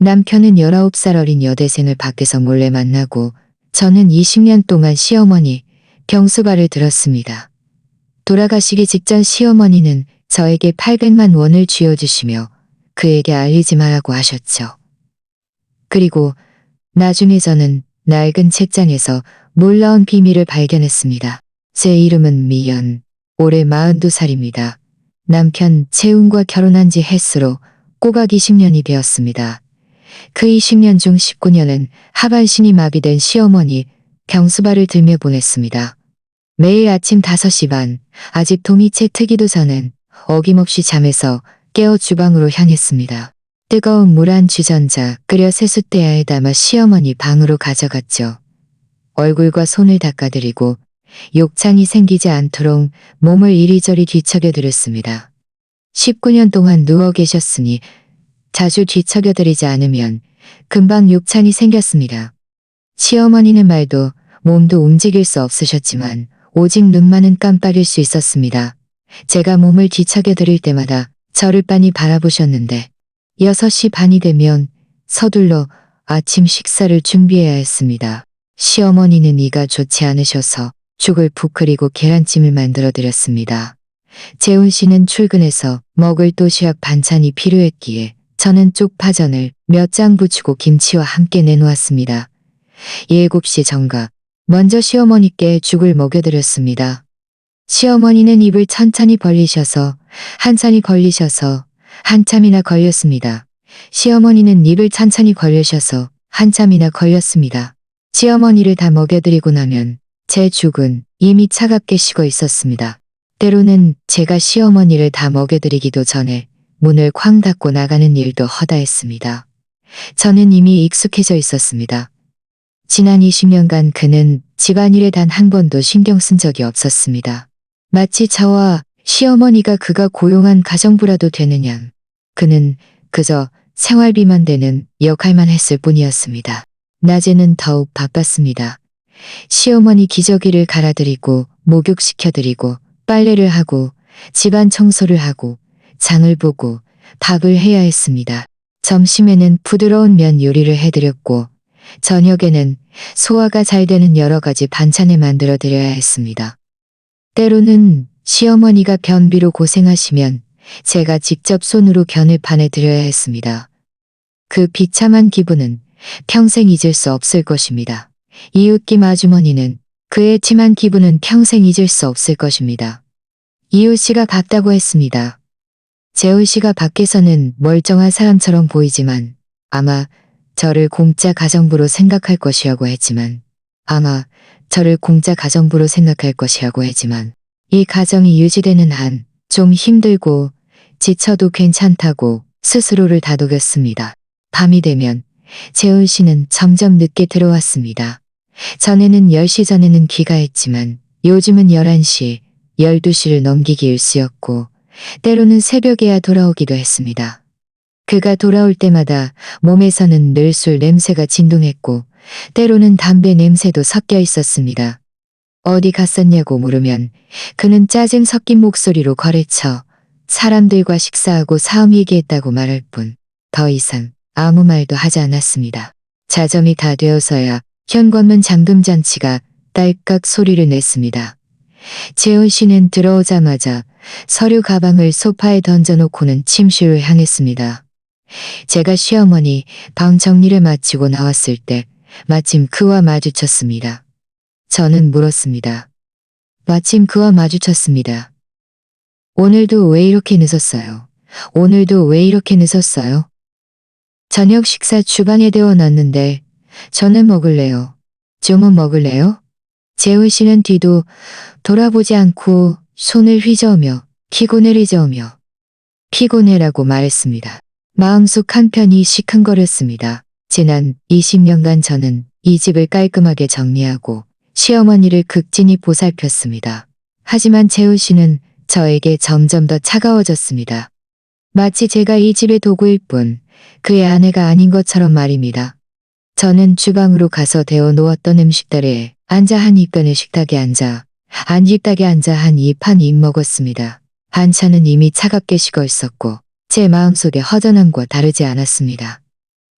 남편은 19살 어린 여대생을 밖에서 몰래 만나고 저는 20년 동안 시어머니 병수발을 들었습니다. 돌아가시기 직전 시어머니는 저에게 800만 원을 쥐어주시며 그에게 알리지 말라고 하셨죠. 그리고 나중에 저는 낡은 책장에서 놀라운 비밀을 발견했습니다. 제 이름은 미연, 올해 42살입니다. 남편 재훈과 결혼한 지 햇수로 꼬박 20년이 되었습니다. 그 20년 중 19년은 하반신이 마비된 시어머니 병수발을 들며 보냈습니다. 매일 아침 5시 반, 아직 도미채 트기도 전엔 어김없이 잠에서 깨어 주방으로 향했습니다. 뜨거운 물 한 주전자 끓여 세숫대야에 담아 시어머니 방으로 가져갔죠. 얼굴과 손을 닦아드리고 욕창이 생기지 않도록 몸을 이리저리 뒤척여드렸습니다. 19년 동안 누워 계셨으니 자주 뒤척여드리지 않으면 금방 욕창이 생겼습니다. 시어머니는 말도 몸도 움직일 수 없으셨지만 오직 눈만은 깜빡일 수 있었습니다. 제가 몸을 뒤척여드릴 때마다 저를 빤히 바라보셨는데 6시 반이 되면 서둘러 아침 식사를 준비해야 했습니다. 시어머니는 이가 좋지 않으셔서 죽을 푹 끓이고 계란찜을 만들어 드렸습니다. 재훈 씨는 출근해서 먹을 도시락 반찬이 필요했기에 저는 쪽파전을 몇 장 부치고 김치와 함께 내놓았습니다. 7시 전가 먼저 시어머니께 죽을 먹여드렸습니다. 시어머니는 입을 천천히 벌리셔서 한참이 걸리셔서 한참이나 걸렸습니다. 시어머니는 입을 천천히 걸리셔서 한참이나 걸렸습니다. 시어머니를 다 먹여드리고 나면 제 죽은 이미 차갑게 식어 있었습니다. 때로는 제가 시어머니를 다 먹여드리기도 전에 문을 쾅 닫고 나가는 일도 허다했습니다. 저는 이미 익숙해져 있었습니다. 지난 20년간 그는 집안일에 단 한 번도 신경 쓴 적이 없었습니다. 마치 저와 시어머니가 그가 고용한 가정부라도 되는 양, 그는 그저 생활비만 되는 역할만 했을 뿐이었습니다. 낮에는 더욱 바빴습니다. 시어머니 기저귀를 갈아드리고 목욕시켜드리고 빨래를 하고 집안 청소를 하고 장을 보고 밥을 해야 했습니다. 점심에는 부드러운 면 요리를 해드렸고 저녁에는 소화가 잘 되는 여러 가지 반찬을 만들어 드려야 했습니다. 때로는 시어머니가 변비로 고생하시면 제가 직접 손으로 견을 파내 드려야 했습니다. 그 비참한 기분은 평생 잊을 수 없을 것입니다. 이웃김 아주머니는 그의 침한 기분은 평생 잊을 수 없을 것입니다. 이웃씨가 같다고 했습니다. 재훈씨가 밖에서는 멀쩡한 사람처럼 보이지만 아마 저를 공짜 가정부로 생각할 것이라고 했지만 이 가정이 유지되는 한 좀 힘들고 지쳐도 괜찮다고 스스로를 다독였습니다. 밤이 되면 재훈 씨는 점점 늦게 들어왔습니다. 전에는 10시 전에는 귀가했지만 요즘은 11시, 12시를 넘기기 일쑤였고 때로는 새벽에야 돌아오기도 했습니다. 그가 돌아올 때마다 몸에서는 늘 술 냄새가 진동했고 때로는 담배 냄새도 섞여 있었습니다. 어디 갔었냐고 물으면 그는 짜증 섞인 목소리로 거래쳐 사람들과 식사하고 사업 얘기했다고 말할 뿐 더 이상 아무 말도 하지 않았습니다. 자정이 다 되어서야 현관문 잠금장치가 딸깍 소리를 냈습니다. 재훈 씨는 들어오자마자 서류 가방을 소파에 던져놓고는 침실로 향했습니다. 제가 시어머니 방 정리를 마치고 나왔을 때 마침 그와 마주쳤습니다. 저는 물었습니다. 오늘도 왜 이렇게 늦었어요? 저녁 식사 주방에 데워놨는데 저는 먹을래요. 좀은 먹을래요? 재훈 씨는 뒤도 돌아보지 않고 손을 휘저으며 피곤해라고 말했습니다. 마음속 한편이 시큰거렸습니다. 지난 20년간 저는 이 집을 깔끔하게 정리하고 시어머니를 극진히 보살폈습니다. 하지만 재훈 씨는 저에게 점점 더 차가워졌습니다. 마치 제가 이 집의 도구일 뿐 그의 아내가 아닌 것처럼 말입니다. 저는 주방으로 가서 데워 놓았던 음식다리에 앉아 한 입간의 식탁에 앉아 한 입 한 입 먹었습니다. 반찬은 이미 차갑게 식어 있었고 제 마음속의 허전함과 다르지 않았습니다.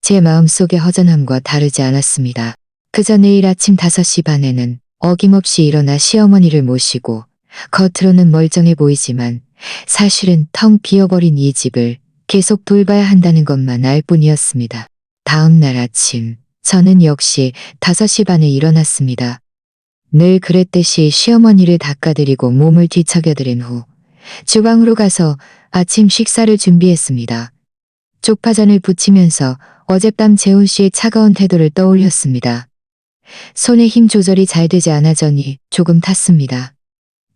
제 마음속의 허전함과 다르지 않았습니다. 그저 내일 아침 5시 반에는 어김없이 일어나 시어머니를 모시고 겉으로는 멀쩡해 보이지만 사실은 텅 비어버린 이 집을 계속 돌봐야 한다는 것만 알 뿐이었습니다. 다음 날 아침 저는 역시 5시 반에 일어났습니다. 늘 그랬듯이 시어머니를 닦아드리고 몸을 뒤척여드린 후 주방으로 가서 아침 식사를 준비했습니다. 쪽파전을 부치면서 어젯밤 재훈 씨의 차가운 태도를 떠올렸습니다. 손에 힘 조절이 잘 되지 않아 전이 조금 탔습니다.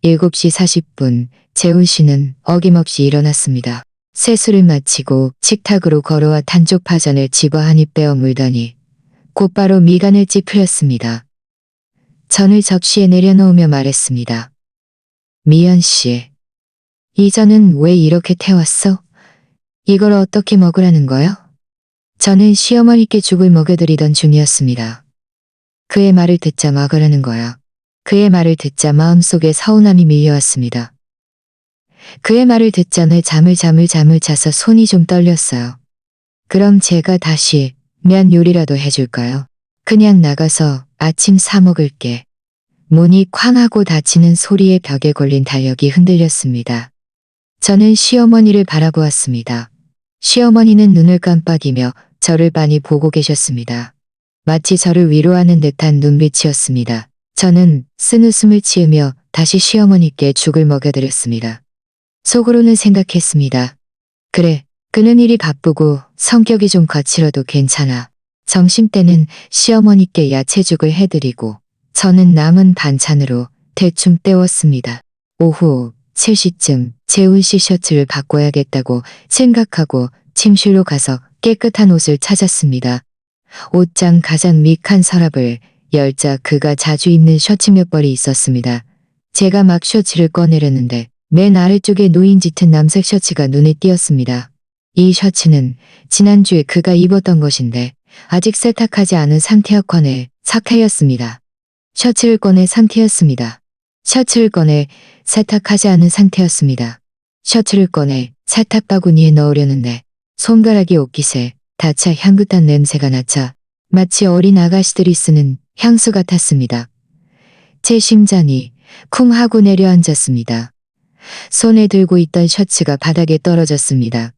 7시 40분 재훈 씨는 어김없이 일어났습니다. 세수를 마치고 식탁으로 걸어와 단쪽파전을 집어 한 입 빼어 물더니 곧바로 미간을 찌푸렸습니다. 전을 접시에 내려놓으며 말했습니다. 미연 씨, 이 전은 왜 이렇게 태웠어? 이걸 어떻게 먹으라는 거요? 저는 시어머니께 죽을 먹여드리던 중이었습니다. 그의 말을 듣자 먹으라는 거야. 그의 말을 듣자 마음속에 서운함이 밀려왔습니다. 그의 말을 듣자 내 잠을 자서 손이 좀 떨렸어요. 그럼 제가 다시 면 요리라도 해줄까요? 그냥 나가서 아침 사 먹을게. 문이 쾅 하고 닫히는 소리에 벽에 걸린 달력이 흔들렸습니다. 저는 시어머니를 바라보았습니다. 시어머니는 눈을 깜빡이며 저를 빤히 보고 계셨습니다. 마치 저를 위로하는 듯한 눈빛이었습니다. 저는 쓴웃음을 지으며 다시 시어머니께 죽을 먹여드렸습니다. 속으로는 생각했습니다. 그래, 그는 일이 바쁘고 성격이 좀 거칠어도 괜찮아. 점심때는 시어머니께 야채죽을 해드리고 저는 남은 반찬으로 대충 때웠습니다. 오후 7시쯤 재훈 씨 셔츠를 바꿔야겠다고 생각하고 침실로 가서 깨끗한 옷을 찾았습니다. 옷장 가장 밑칸 서랍을 열자 그가 자주 입는 셔츠 몇 벌이 있었습니다. 제가 막 셔츠를 꺼내려는데 맨 아래쪽에 놓인 짙은 남색 셔츠가 눈에 띄었습니다. 이 셔츠는 지난주에 그가 입었던 것인데 아직 세탁하지 않은 상태였거늘 삭해였습니다. 셔츠를 꺼내 상태였습니다. 셔츠를 꺼내 세탁하지 않은 상태였습니다. 셔츠를 꺼내 세탁 바구니에 넣으려는데 손가락이 옷깃에 닿자 향긋한 냄새가 나자 마치 어린 아가씨들이 쓰는 향수 같았습니다. 제 심장이 쿵 하고 내려앉았습니다. 손에 들고 있던 셔츠가 바닥에 떨어졌습니다.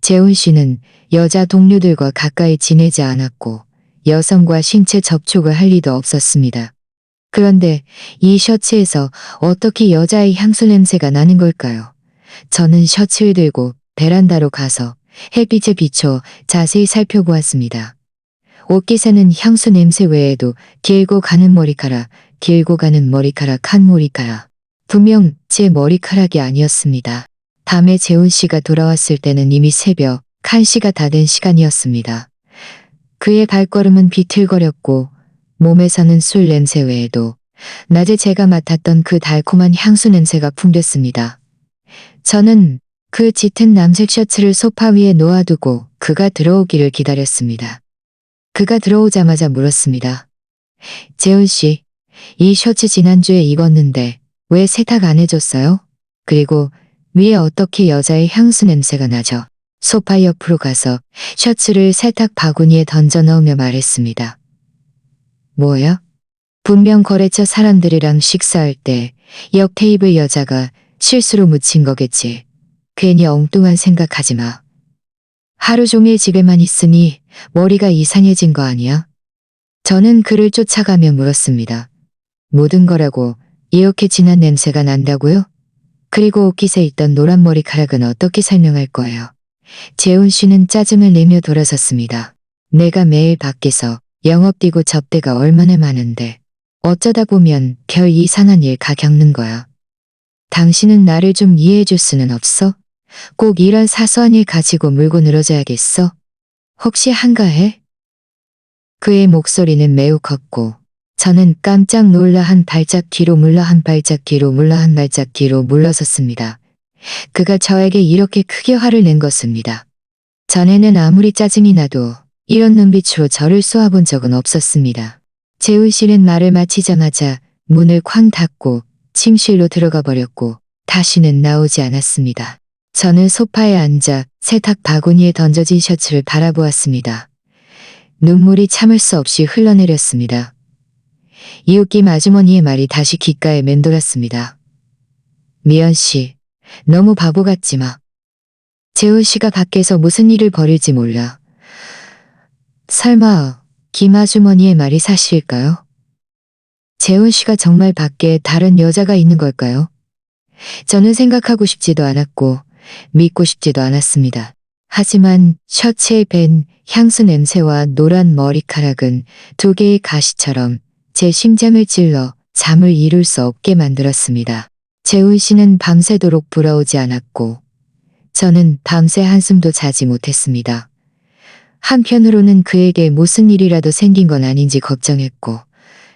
재훈 씨는 여자 동료들과 가까이 지내지 않았고 여성과 신체 접촉을 할 리도 없었습니다. 그런데 이 셔츠에서 어떻게 여자의 향수 냄새가 나는 걸까요? 저는 셔츠를 들고 베란다로 가서 햇빛에 비춰 자세히 살펴보았습니다. 옷깃에는 향수 냄새 외에도 길고 가는 머리카락 한 머리카락. 분명 제 머리카락이 아니었습니다. 밤에 재훈 씨가 돌아왔을 때는 이미 새벽 1시가 다 된 시간이었습니다. 그의 발걸음은 비틀거렸고 몸에서는 술 냄새 외에도 낮에 제가 맡았던 그 달콤한 향수 냄새가 풍겼습니다. 저는 그 짙은 남색 셔츠를 소파 위에 놓아두고 그가 들어오기를 기다렸습니다. 그가 들어오자마자 물었습니다. 재훈 씨, 이 셔츠 지난주에 입었는데 왜 세탁 안 해줬어요? 그리고 위에 어떻게 여자의 향수 냄새가 나죠? 소파 옆으로 가서 셔츠를 세탁 바구니에 던져 넣으며 말했습니다. 뭐야? 분명 거래처 사람들이랑 식사할 때 옆 테이블 여자가 실수로 묻힌 거겠지. 괜히 엉뚱한 생각하지 마. 하루 종일 집에만 있으니 머리가 이상해진 거 아니야? 저는 그를 쫓아가며 물었습니다. 모든 거라고 이렇게 진한 냄새가 난다고요? 그리고 옷깃에 있던 노란 머리카락은 어떻게 설명할 거예요? 재훈 씨는 짜증을 내며 돌아섰습니다. 내가 매일 밖에서 영업 뛰고 접대가 얼마나 많은데 어쩌다 보면 별 이상한 일 가 겪는 거야. 당신은 나를 좀 이해해 줄 수는 없어? 꼭 이런 사소한 일 가지고 물고 늘어져야겠어? 혹시 한가해? 그의 목소리는 매우 컸고 저는 깜짝 놀라 한 발짝 뒤로 물러섰습니다. 그가 저에게 이렇게 크게 화를 낸 것입니다. 전에는 아무리 짜증이 나도 이런 눈빛으로 저를 쏘아본 적은 없었습니다. 재훈 씨는 말을 마치자마자 문을 쾅 닫고 침실로 들어가 버렸고 다시는 나오지 않았습니다. 저는 소파에 앉아 세탁 바구니에 던져진 셔츠를 바라보았습니다. 눈물이 참을 수 없이 흘러내렸습니다. 이웃김 아주머니의 말이 다시 귓가에 맴돌았습니다. 미연 씨, 너무 바보 같지 마. 재훈 씨가 밖에서 무슨 일을 벌일지 몰라. 설마 김 아주머니의 말이 사실일까요? 재훈 씨가 정말 밖에 다른 여자가 있는 걸까요? 저는 생각하고 싶지도 않았고 믿고 싶지도 않았습니다. 하지만 셔츠에 밴 향수 냄새와 노란 머리카락은 두 개의 가시처럼 제 심장을 찔러 잠을 이룰 수 없게 만들었습니다. 재훈 씨는 밤새도록 불어오지 않았고 저는 밤새 한숨도 자지 못했습니다. 한편으로는 그에게 무슨 일이라도 생긴 건 아닌지 걱정했고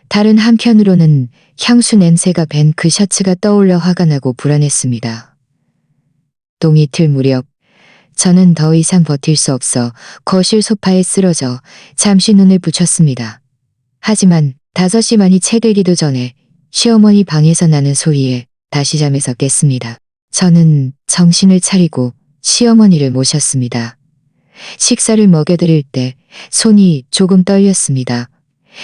다른 한편으로는 향수 냄새가 밴 그 셔츠가 떠올려 화가 나고 불안했습니다. 동 이틀 무렵 저는 더 이상 버틸 수 없어 거실 소파에 쓰러져 잠시 눈을 붙였습니다. 하지만 5시 만이 채 되기도 전에 시어머니 방에서 나는 소리에 다시 잠에서 깼습니다. 저는 정신을 차리고 시어머니를 모셨습니다. 식사를 먹여드릴 때 손이 조금 떨렸습니다.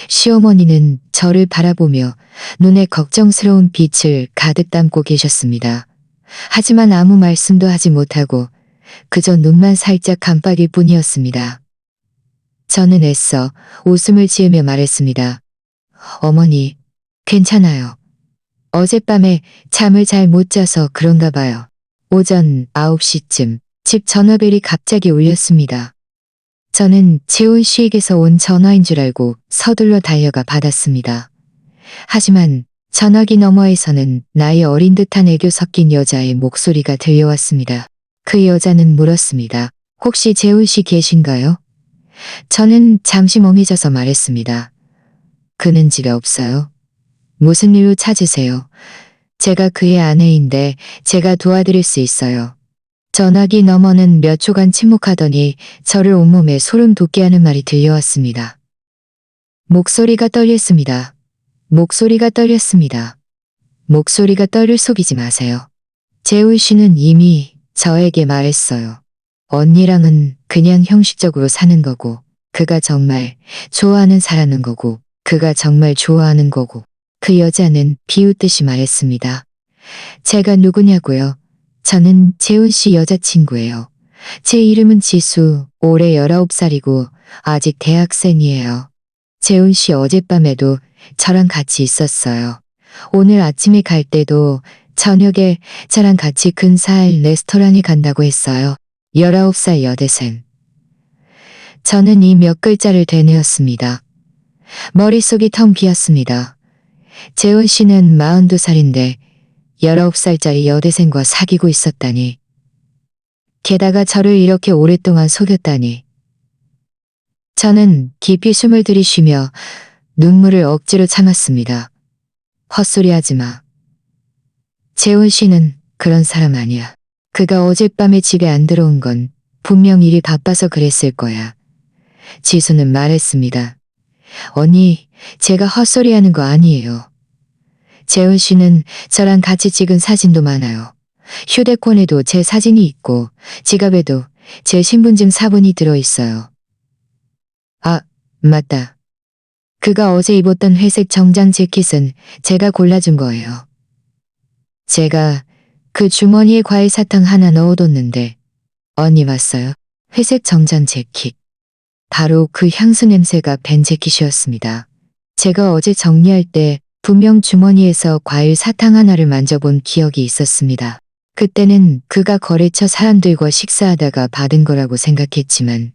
시어머니는 저를 바라보며 눈에 걱정스러운 빛을 가득 담고 계셨습니다. 하지만 아무 말씀도 하지 못하고 그저 눈만 살짝 깜빡일 뿐이었습니다. 저는 애써 웃음을 지으며 말했습니다. 어머니, 괜찮아요. 어젯밤에 잠을 잘 못 자서 그런가 봐요. 오전 9시쯤 집 전화벨이 갑자기 울렸습니다. 저는 재훈 씨에게서 온 전화인 줄 알고 서둘러 달려가 받았습니다. 하지만 전화기 너머에서는 나이 어린 듯한 애교 섞인 여자의 목소리가 들려왔습니다. 그 여자는 물었습니다. 혹시 재훈 씨 계신가요? 저는 잠시 멍해져서 말했습니다. 그는 집에 없어요. 무슨 일로 찾으세요? 제가 그의 아내인데 제가 도와드릴 수 있어요. 전화기 너머는 몇 초간 침묵하더니 저를 온몸에 소름 돋게 하는 말이 들려왔습니다. 목소리가 떨렸습니다. 목소리가 떨렸습니다. 목소리가 떨릴 속이지 마세요. 재훈 씨는 이미 저에게 말했어요. 언니랑은 그냥 형식적으로 사는 거고 그가 정말 좋아하는 사람인 거고 그가 정말 좋아하는 거고 그 여자는 비웃듯이 말했습니다. 제가 누구냐고요? 저는 재훈 씨 여자친구예요. 제 이름은 지수, 올해 19살이고 아직 대학생이에요. 재훈 씨 어젯밤에도 저랑 같이 있었어요. 오늘 아침에 갈 때도 저녁에 저랑 같이 근사한 레스토랑에 간다고 했어요. 19살 여대생. 저는 이 몇 글자를 되뇌었습니다. 머릿속이 텅 비었습니다. 재훈 씨는 42살인데 19살짜리 여대생과 사귀고 있었다니. 게다가 저를 이렇게 오랫동안 속였다니. 저는 깊이 숨을 들이쉬며 눈물을 억지로 참았습니다. 헛소리하지 마. 재훈 씨는 그런 사람 아니야. 그가 어젯밤에 집에 안 들어온 건 분명 일이 바빠서 그랬을 거야. 지수는 말했습니다. 언니, 제가 헛소리하는 거 아니에요. 재훈 씨는 저랑 같이 찍은 사진도 많아요. 휴대폰에도 제 사진이 있고 지갑에도 제 신분증 사본이 들어있어요. 아, 맞다. 그가 어제 입었던 회색 정장 재킷은 제가 골라준 거예요. 제가 그 주머니에 과일 사탕 하나 넣어뒀는데 언니 봤어요? 회색 정장 재킷. 바로 그 향수 냄새가 밴 재킷이었습니다. 제가 어제 정리할 때 분명 주머니에서 과일 사탕 하나를 만져본 기억이 있었습니다. 그때는 그가 거래처 사람들과 식사하다가 받은 거라고 생각했지만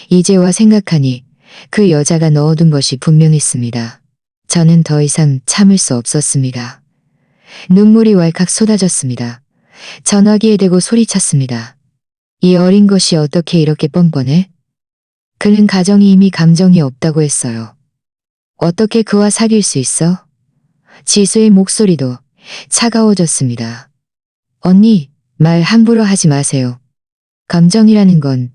이제와 생각하니 그 여자가 넣어둔 것이 분명했습니다. 저는 더 이상 참을 수 없었습니다. 눈물이 왈칵 쏟아졌습니다. 전화기에 대고 소리쳤습니다. 이 어린 것이 어떻게 이렇게 뻔뻔해? 그는 가정이 이미 감정이 없다고 했어요. 어떻게 그와 사귈 수 있어? 지수의 목소리도 차가워졌습니다. 언니, 말 함부로 하지 마세요. 감정이라는 건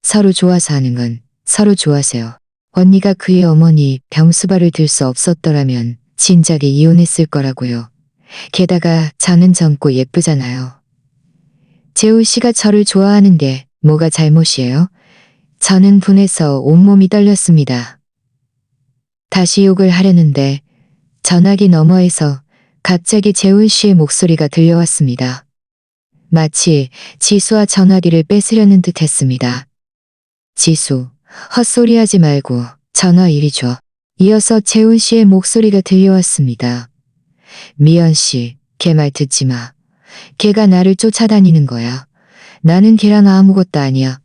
서로 좋아서 하는 건 서로 좋아하세요. 언니가 그의 어머니 병수발을 들 수 없었더라면 진작에 이혼했을 거라고요. 게다가 저는 젊고 예쁘잖아요. 재훈 씨가 저를 좋아하는 게 뭐가 잘못이에요? 저는 분해서 온몸이 떨렸습니다. 다시 욕을 하려는데 전화기 너머에서 갑자기 재훈 씨의 목소리가 들려왔습니다. 마치 지수와 전화기를 뺏으려는 듯 했습니다. 지수, 헛소리하지 말고 전화 이리 줘. 이어서 재훈 씨의 목소리가 들려왔습니다. 미연 씨, 걔 말 듣지 마. 걔가 나를 쫓아다니는 거야. 나는 걔랑 아무것도 아니야.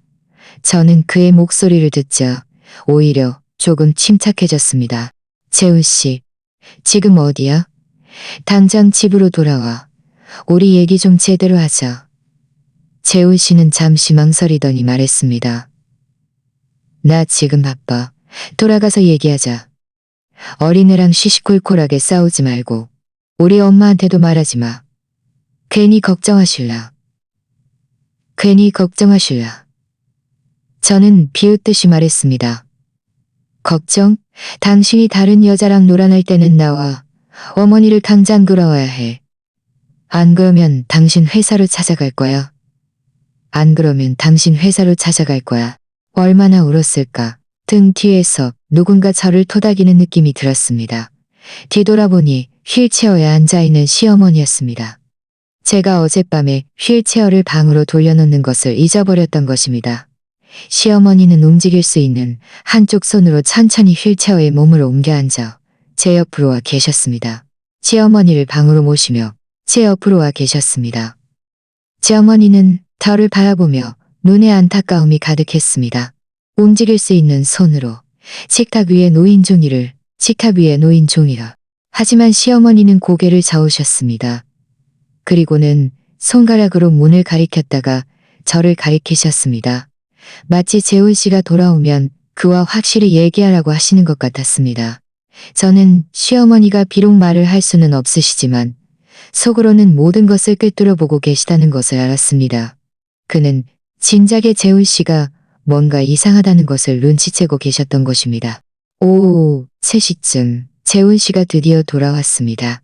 저는 그의 목소리를 듣자 오히려 조금 침착해졌습니다. 재훈 씨, 지금 어디야? 당장 집으로 돌아와. 우리 얘기 좀 제대로 하자. 재훈 씨는 잠시 망설이더니 말했습니다. 나 지금 바빠. 돌아가서 얘기하자. 어린애랑 시시콜콜하게 싸우지 말고 우리 엄마한테도 말하지 마. 괜히 걱정하실라. 괜히 걱정하실라. 저는 비웃듯이 말했습니다. 걱정? 당신이 다른 여자랑 놀아날 때는 나와. 어머니를 당장 끌어와야 해. 안 그러면 당신 회사로 찾아갈 거야. 안 그러면 당신 회사로 찾아갈 거야. 얼마나 울었을까. 등 뒤에서 누군가 저를 토닥이는 느낌이 들었습니다. 뒤돌아보니 휠체어에 앉아있는 시어머니였습니다. 제가 어젯밤에 휠체어를 방으로 돌려놓는 것을 잊어버렸던 것입니다. 시어머니는 움직일 수 있는 한쪽 손으로 천천히 휠체어에 몸을 옮겨 앉아 제 옆으로 와 계셨습니다. 시어머니를 방으로 모시며 제 옆으로 와 계셨습니다. 제 어머니는 저를 바라보며 눈에 안타까움이 가득했습니다. 움직일 수 있는 손으로 식탁 위에 놓인 종이를 식탁 위에 놓인 종이라. 하지만 시어머니는 고개를 저으셨습니다. 그리고는 손가락으로 문을 가리켰다가 저를 가리키셨습니다. 마치 재훈 씨가 돌아오면 그와 확실히 얘기하라고 하시는 것 같았습니다. 저는 시어머니가 비록 말을 할 수는 없으시지만 속으로는 모든 것을 꿰뚫어 보고 계시다는 것을 알았습니다. 그는 진작에 재훈 씨가 뭔가 이상하다는 것을 눈치채고 계셨던 것입니다. 오후 3시쯤 재훈 씨가 드디어 돌아왔습니다.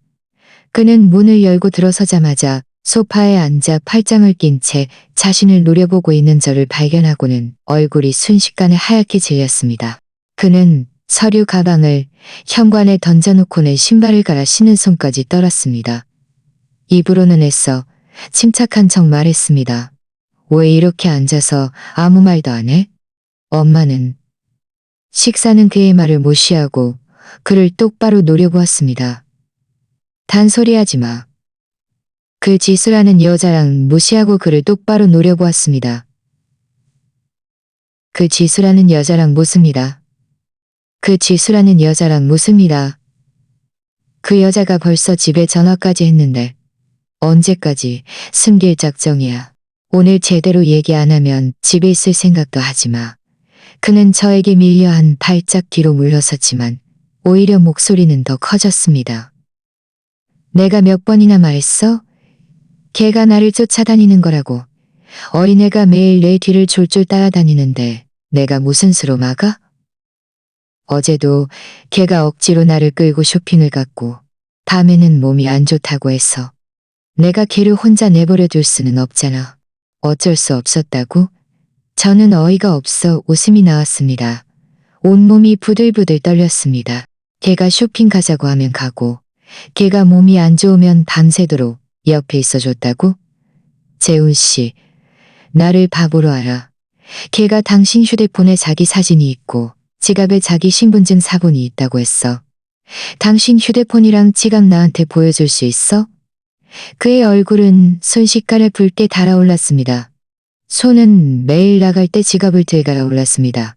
그는 문을 열고 들어서자마자 소파에 앉아 팔짱을 낀 채 자신을 노려보고 있는 저를 발견하고는 얼굴이 순식간에 하얗게 질렸습니다. 그는 서류 가방을 현관에 던져놓고는 신발을 갈아 신은 손까지 떨었습니다. 입으로는 애써 침착한 척 말했습니다. 왜 이렇게 앉아서 아무 말도 안 해? 엄마는. 식사는 그의 말을 무시하고 그를 똑바로 노려보았습니다. 단소리하지 마. 그 지수라는 여자랑 무시하고 그를 똑바로 노려보았습니다. 그 지수라는 여자랑 무슨이다. 그 지수라는 여자랑 무슨이다. 그 여자가 벌써 집에 전화까지 했는데 언제까지 숨길 작정이야. 오늘 제대로 얘기 안 하면 집에 있을 생각도 하지 마. 그는 저에게 밀려 한 발짝 뒤로 물러섰지만 오히려 목소리는 더 커졌습니다. 내가 몇 번이나 말했어? 걔가 나를 쫓아다니는 거라고. 어린애가 매일 내 뒤를 졸졸 따라다니는데 내가 무슨 수로 막아? 어제도 걔가 억지로 나를 끌고 쇼핑을 갔고 밤에는 몸이 안 좋다고 해서 내가 걔를 혼자 내버려 둘 수는 없잖아. 어쩔 수 없었다고? 저는 어이가 없어 웃음이 나왔습니다. 온몸이 부들부들 떨렸습니다. 걔가 쇼핑 가자고 하면 가고 걔가 몸이 안 좋으면 밤새도록 옆에 있어줬다고? 재훈 씨, 나를 바보로 알아. 걔가 당신 휴대폰에 자기 사진이 있고 지갑에 자기 신분증 사본이 있다고 했어. 당신 휴대폰이랑 지갑 나한테 보여줄 수 있어? 그의 얼굴은 순식간에 붉게 달아올랐습니다. 손은 매일 나갈 때 지갑을 들갈아 올랐습니다.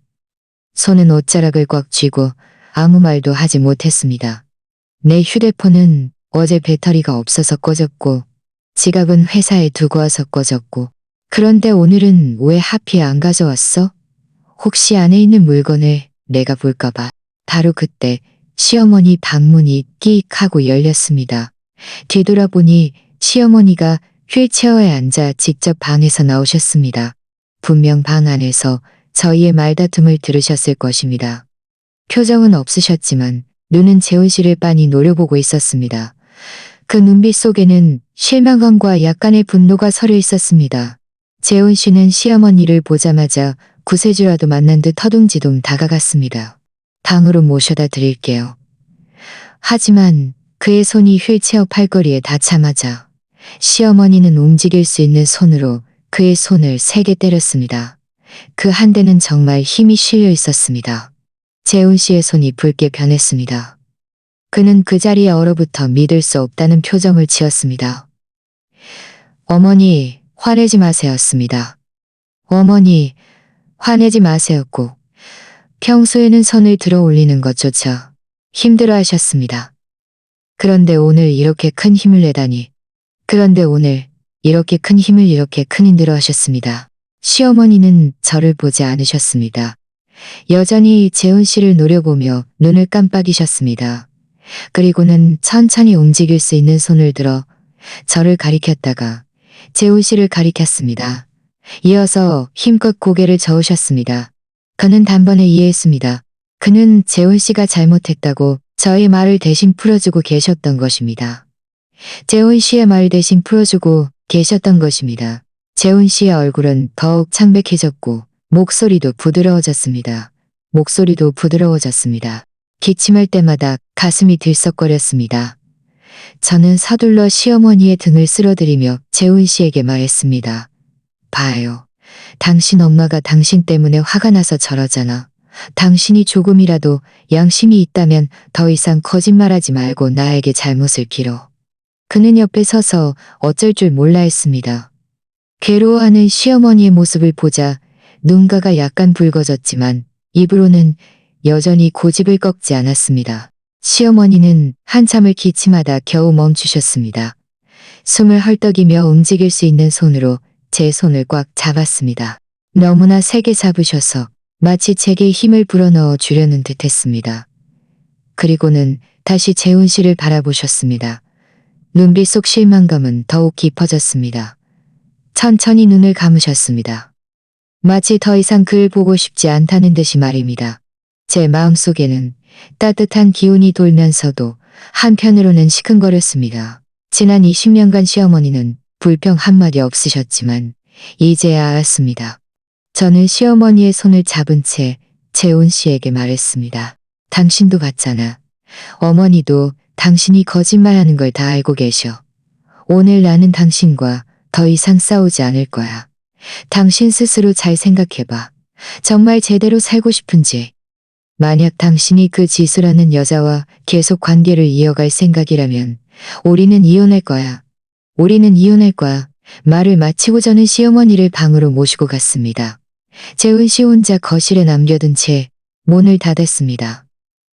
손은 옷자락을 꽉 쥐고 아무 말도 하지 못했습니다. 내 휴대폰은 어제 배터리가 없어서 꺼졌고 지갑은 회사에 두고 와서 꺼졌고 그런데 오늘은 왜 하필 안 가져왔어? 혹시 안에 있는 물건을 내가 볼까봐. 바로 그때 시어머니 방문이 끼익 하고 열렸습니다. 뒤돌아보니 시어머니가 휠체어에 앉아 직접 방에서 나오셨습니다. 분명 방 안에서 저희의 말다툼을 들으셨을 것입니다. 표정은 없으셨지만 눈은 재훈 씨를 빤히 노려보고 있었습니다. 그 눈빛 속에는 실망감과 약간의 분노가 서려 있었습니다. 재훈 씨는 시어머니를 보자마자 구세주라도 만난 듯 허둥지둥 다가갔습니다. 방으로 모셔다 드릴게요. 하지만 그의 손이 휠체어 팔걸이에 닿자마자 시어머니는 움직일 수 있는 손으로 그의 손을 3개 때렸습니다. 그 한 대는 정말 힘이 실려 있었습니다. 재훈 씨의 손이 붉게 변했습니다. 그는 그 자리에 얼어붙어 믿을 수 없다는 표정을 지었습니다. 어머니, 화내지 마세요였습니다. 어머니, 화내지 마세요고 평소에는 손을 들어 올리는 것조차 힘들어 하셨습니다. 그런데 오늘 이렇게 큰 힘을 내다니. 그런데 오늘 이렇게 큰 힘을 이렇게 큰 힘들어 하셨습니다. 시어머니는 저를 보지 않으셨습니다. 여전히 재훈 씨를 노려보며 눈을 깜빡이셨습니다. 그리고는 천천히 움직일 수 있는 손을 들어 저를 가리켰다가 재훈 씨를 가리켰습니다. 이어서 힘껏 고개를 저으셨습니다. 그는 단번에 이해했습니다. 그는 재훈 씨가 잘못했다고 저의 말을 대신 풀어주고 계셨던 것입니다. 재훈 씨의 말 대신 풀어주고 계셨던 것입니다. 재훈 씨의 얼굴은 더욱 창백해졌고 목소리도 부드러워졌습니다. 목소리도 부드러워졌습니다. 기침할 때마다 가슴이 들썩거렸습니다. 저는 서둘러 시어머니의 등을 쓸어들이며 재훈 씨에게 말했습니다. 봐요. 당신 엄마가 당신 때문에 화가 나서 저러잖아. 당신이 조금이라도 양심이 있다면 더 이상 거짓말하지 말고 나에게 잘못을 길어. 그는 옆에 서서 어쩔 줄 몰라 했습니다. 괴로워하는 시어머니의 모습을 보자 눈가가 약간 붉어졌지만 입으로는 여전히 고집을 꺾지 않았습니다. 시어머니는 한참을 기침하다 겨우 멈추셨습니다. 숨을 헐떡이며 움직일 수 있는 손으로 제 손을 꽉 잡았습니다. 너무나 세게 잡으셔서 마치 제게 힘을 불어넣어 주려는 듯 했습니다. 그리고는 다시 재훈 씨를 바라보셨습니다. 눈빛 속 실망감은 더욱 깊어졌습니다. 천천히 눈을 감으셨습니다. 마치 더 이상 그를 보고 싶지 않다는 듯이 말입니다. 제 마음속에는 따뜻한 기운이 돌면서도 한편으로는 시큰거렸습니다. 지난 20년간 시어머니는 불평 한마디 없으셨지만 이제야 알았습니다. 저는 시어머니의 손을 잡은 채 재훈 씨에게 말했습니다. 당신도 봤잖아. 어머니도 당신이 거짓말하는 걸 다 알고 계셔. 오늘 나는 당신과 더 이상 싸우지 않을 거야. 당신 스스로 잘 생각해봐. 정말 제대로 살고 싶은지. 만약 당신이 그 지수라는 여자와 계속 관계를 이어갈 생각이라면 우리는 이혼할 거야. 우리는 이혼할 거야. 말을 마치고 저는 시어머니를 방으로 모시고 갔습니다. 재훈 씨 혼자 거실에 남겨둔 채 문을 닫았습니다.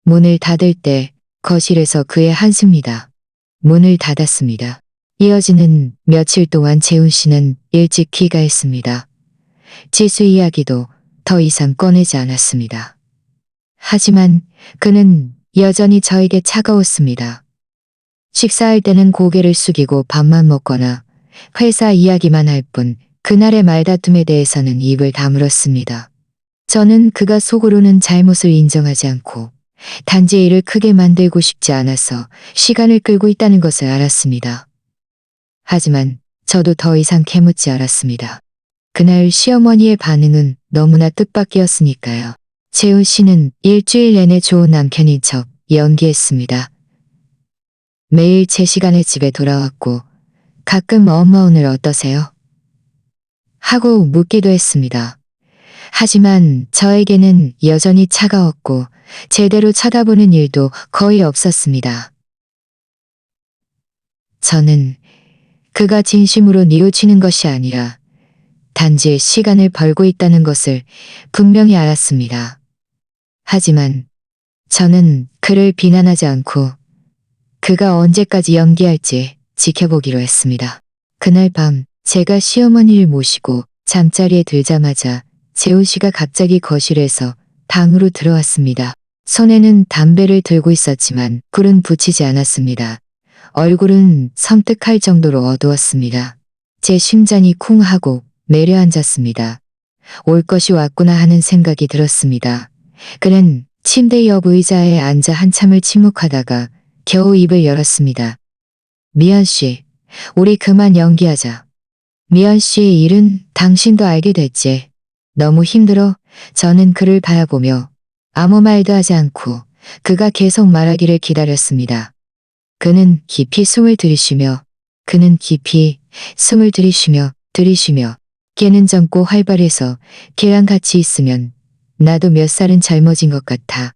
문을 닫을 때 거실에서 그의 한숨이다. 문을 닫았습니다. 이어지는 며칠 동안 재훈 씨는 일찍 귀가했습니다. 지수 이야기도 더 이상 꺼내지 않았습니다. 하지만 그는 여전히 저에게 차가웠습니다. 식사할 때는 고개를 숙이고 밥만 먹거나 회사 이야기만 할 뿐 그날의 말다툼에 대해서는 입을 다물었습니다. 저는 그가 속으로는 잘못을 인정하지 않고 단지 일을 크게 만들고 싶지 않아서 시간을 끌고 있다는 것을 알았습니다. 하지만 저도 더 이상 캐묻지 않았습니다. 그날 시어머니의 반응은 너무나 뜻밖이었으니까요. 재훈 씨는 일주일 내내 좋은 남편인 척 연기했습니다. 매일 제 시간에 집에 돌아왔고 가끔 엄마 오늘 어떠세요? 하고 묻기도 했습니다. 하지만 저에게는 여전히 차가웠고 제대로 쳐다보는 일도 거의 없었습니다. 저는 그가 진심으로 뉘우치는 것이 아니라 단지 시간을 벌고 있다는 것을 분명히 알았습니다. 하지만 저는 그를 비난하지 않고 그가 언제까지 연기할지 지켜보기로 했습니다. 그날 밤 제가 시어머니를 모시고 잠자리에 들자마자 재훈 씨가 갑자기 거실에서 방으로 들어왔습니다. 손에는 담배를 들고 있었지만 불은 붙이지 않았습니다. 얼굴은 섬뜩할 정도로 어두웠습니다. 제 심장이 쿵 하고 내려앉았습니다. 올 것이 왔구나 하는 생각이 들었습니다. 그는 침대 옆 의자에 앉아 한참을 침묵하다가 겨우 입을 열었습니다. 미연 씨, 우리 그만 연기하자. 미연 씨의 일은 당신도 알게 됐지. 너무 힘들어. 저는 그를 바라보며 아무 말도 하지 않고 그가 계속 말하기를 기다렸습니다. 그는 깊이 숨을 들이쉬며 들이쉬며 걔는 젊고 활발해서 걔랑 같이 있으면 나도 몇 살은 젊어진 것 같아.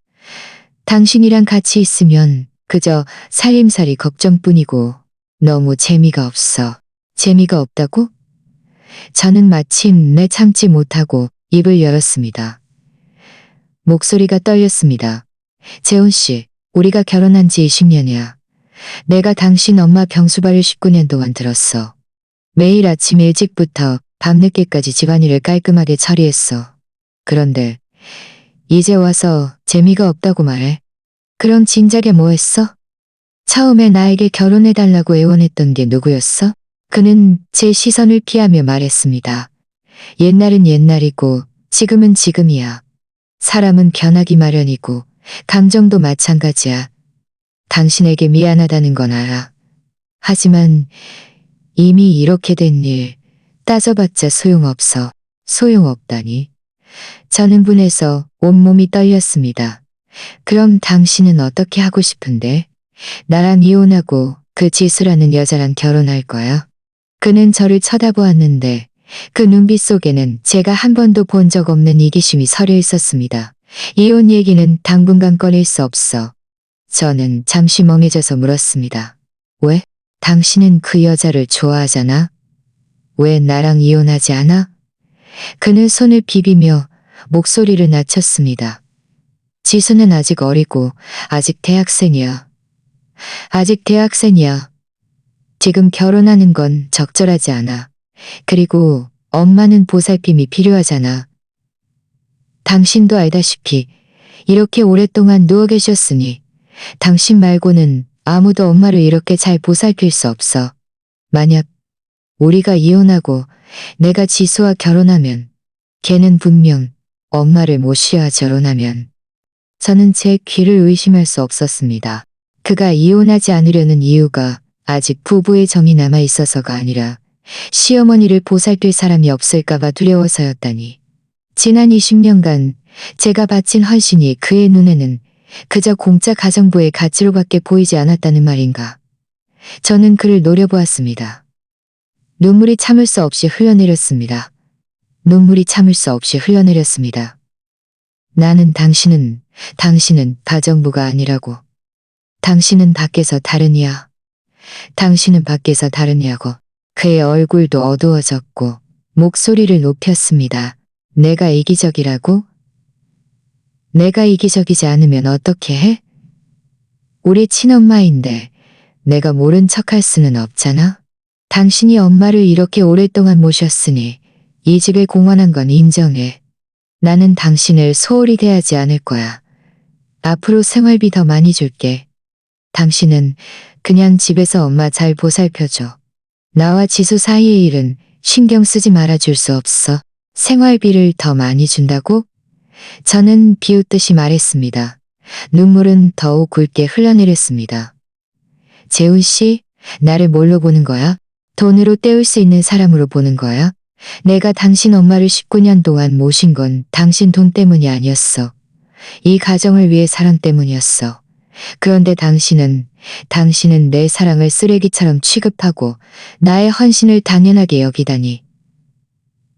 당신이랑 같이 있으면 그저 살림살이 걱정뿐이고 너무 재미가 없어. 재미가 없다고? 저는 마침내 참지 못하고 입을 열었습니다. 목소리가 떨렸습니다. 재훈 씨, 우리가 결혼한 지 20년이야. 내가 당신 엄마 병수발을 19년 동안 들었어. 매일 아침 일찍부터 밤늦게까지 집안일을 깔끔하게 처리했어. 그런데 이제 와서 재미가 없다고 말해. 그럼 진작에 뭐 했어? 처음에 나에게 결혼해달라고 애원했던 게 누구였어? 그는 제 시선을 피하며 말했습니다. 옛날은 옛날이고 지금은 지금이야. 사람은 변하기 마련이고 감정도 마찬가지야. 당신에게 미안하다는 건 알아. 하지만 이미 이렇게 된 일 따져봤자 소용없어. 소용없다니. 저는 분해서 온몸이 떨렸습니다. 그럼 당신은 어떻게 하고 싶은데? 나랑 이혼하고 그 지수라는 여자랑 결혼할 거야? 그는 저를 쳐다보았는데 그 눈빛 속에는 제가 한 번도 본 적 없는 이기심이 서려 있었습니다. 이혼 얘기는 당분간 꺼낼 수 없어. 저는 잠시 멍해져서 물었습니다. 왜? 당신은 그 여자를 좋아하잖아? 왜 나랑 이혼하지 않아? 그는 손을 비비며 목소리를 낮췄습니다. 지수는 아직 어리고 아직 대학생이야. 아직 대학생이야. 지금 결혼하는 건 적절하지 않아. 그리고 엄마는 보살핌이 필요하잖아. 당신도 알다시피 이렇게 오랫동안 누워 계셨으니 당신 말고는 아무도 엄마를 이렇게 잘 보살필 수 없어. 만약 우리가 이혼하고 내가 지수와 결혼하면 걔는 분명 엄마를 모셔야 결혼하면 저는 제 귀를 의심할 수 없었습니다. 그가 이혼하지 않으려는 이유가 아직 부부의 정이 남아 있어서가 아니라 시어머니를 보살필 사람이 없을까봐 두려워서였다니. 지난 20년간 제가 바친 헌신이 그의 눈에는 그저 공짜 가정부의 가치로밖에 보이지 않았다는 말인가. 저는 그를 노려보았습니다. 눈물이 참을 수 없이 흘러내렸습니다. 눈물이 참을 수 없이 흘러내렸습니다. 당신은 가정부가 아니라고. 당신은 밖에서 다르냐. 당신은 밖에서 다르냐고. 그의 얼굴도 어두워졌고 목소리를 높였습니다. 내가 이기적이라고? 내가 이기적이지 않으면 어떻게 해? 우리 친엄마인데 내가 모른 척할 수는 없잖아. 당신이 엄마를 이렇게 오랫동안 모셨으니 이 집에 공헌한 건 인정해. 나는 당신을 소홀히 대하지 않을 거야. 앞으로 생활비 더 많이 줄게. 당신은 그냥 집에서 엄마 잘 보살펴줘. 나와 지수 사이의 일은 신경 쓰지 말아줄 수 없어. 생활비를 더 많이 준다고? 저는 비웃듯이 말했습니다. 눈물은 더욱 굵게 흘러내렸습니다. 재훈 씨, 나를 뭘로 보는 거야? 돈으로 때울 수 있는 사람으로 보는 거야? 내가 당신 엄마를 19년 동안 모신 건 당신 돈 때문이 아니었어. 이 가정을 위해 사랑 때문이었어. 그런데 당신은 내 사랑을 쓰레기처럼 취급하고 나의 헌신을 당연하게 여기다니.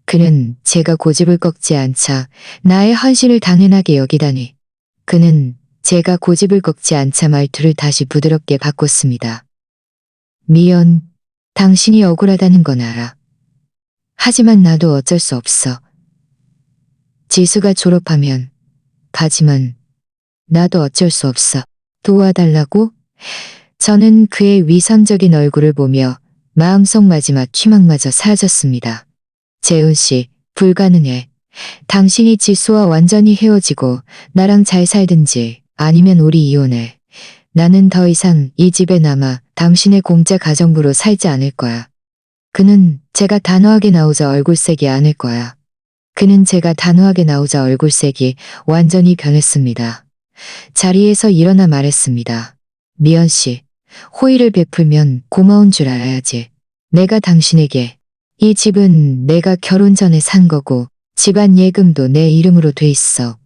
그는 제가 고집을 꺾지 않자 나의 헌신을 당연하게 여기다니. 그는 제가 고집을 꺾지 않자 말투를 다시 부드럽게 바꿨습니다. 미연, 당신이 억울하다는 건 알아. 하지만 나도 어쩔 수 없어. 지수가 졸업하면 가지만 나도 어쩔 수 없어. 도와달라고? 저는 그의 위선적인 얼굴을 보며 마음속 마지막 희망마저 사라졌습니다. 재훈 씨, 불가능해. 당신이 지수와 완전히 헤어지고 나랑 잘 살든지 아니면 우리 이혼해. 나는 더 이상 이 집에 남아 당신의 공짜 가정부로 살지 않을 거야. 그는 제가 단호하게 나오자 얼굴색이 아닐 거야. 그는 제가 단호하게 나오자 얼굴색이 완전히 변했습니다. 자리에서 일어나 말했습니다. 미연 씨, 호의를 베풀면 고마운 줄 알아야지. 내가 당신에게 이 집은 내가 결혼 전에 산 거고 집안 예금도 내 이름으로 돼 있어.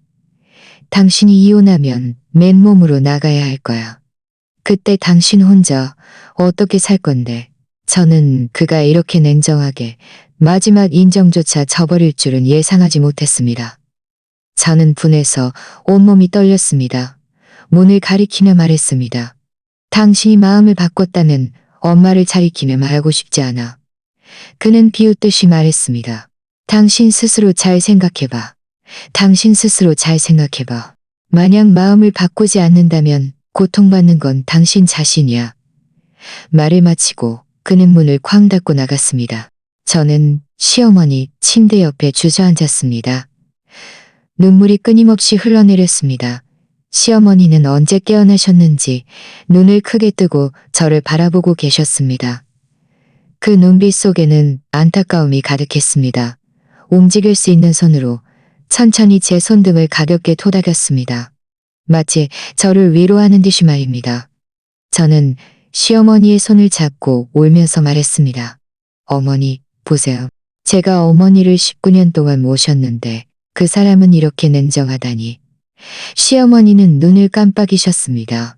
당신이 이혼하면 맨몸으로 나가야 할 거야. 그때 당신 혼자 어떻게 살 건데. 저는 그가 이렇게 냉정하게 마지막 인정조차 저버릴 줄은 예상하지 못했습니다. 저는 분해서 온몸이 떨렸습니다. 문을 가리키며 말했습니다. 당신이 마음을 바꿨다면 엄마를 가리키며 말하고 싶지 않아. 그는 비웃듯이 말했습니다. 당신 스스로 잘 생각해봐. 당신 스스로 잘 생각해봐. 만약 마음을 바꾸지 않는다면 고통받는 건 당신 자신이야. 말을 마치고 그는 문을 쾅 닫고 나갔습니다. 저는 시어머니 침대 옆에 주저앉았습니다. 눈물이 끊임없이 흘러내렸습니다. 시어머니는 언제 깨어나셨는지 눈을 크게 뜨고 저를 바라보고 계셨습니다. 그 눈빛 속에는 안타까움이 가득했습니다. 움직일 수 있는 손으로 천천히 제 손등을 가볍게 토닥였습니다. 마치 저를 위로하는 듯이 말입니다. 저는 시어머니의 손을 잡고 울면서 말했습니다. 어머니, 보세요. 제가 어머니를 19년 동안 모셨는데 그 사람은 이렇게 냉정하다니. 시어머니는 눈을 깜빡이셨습니다.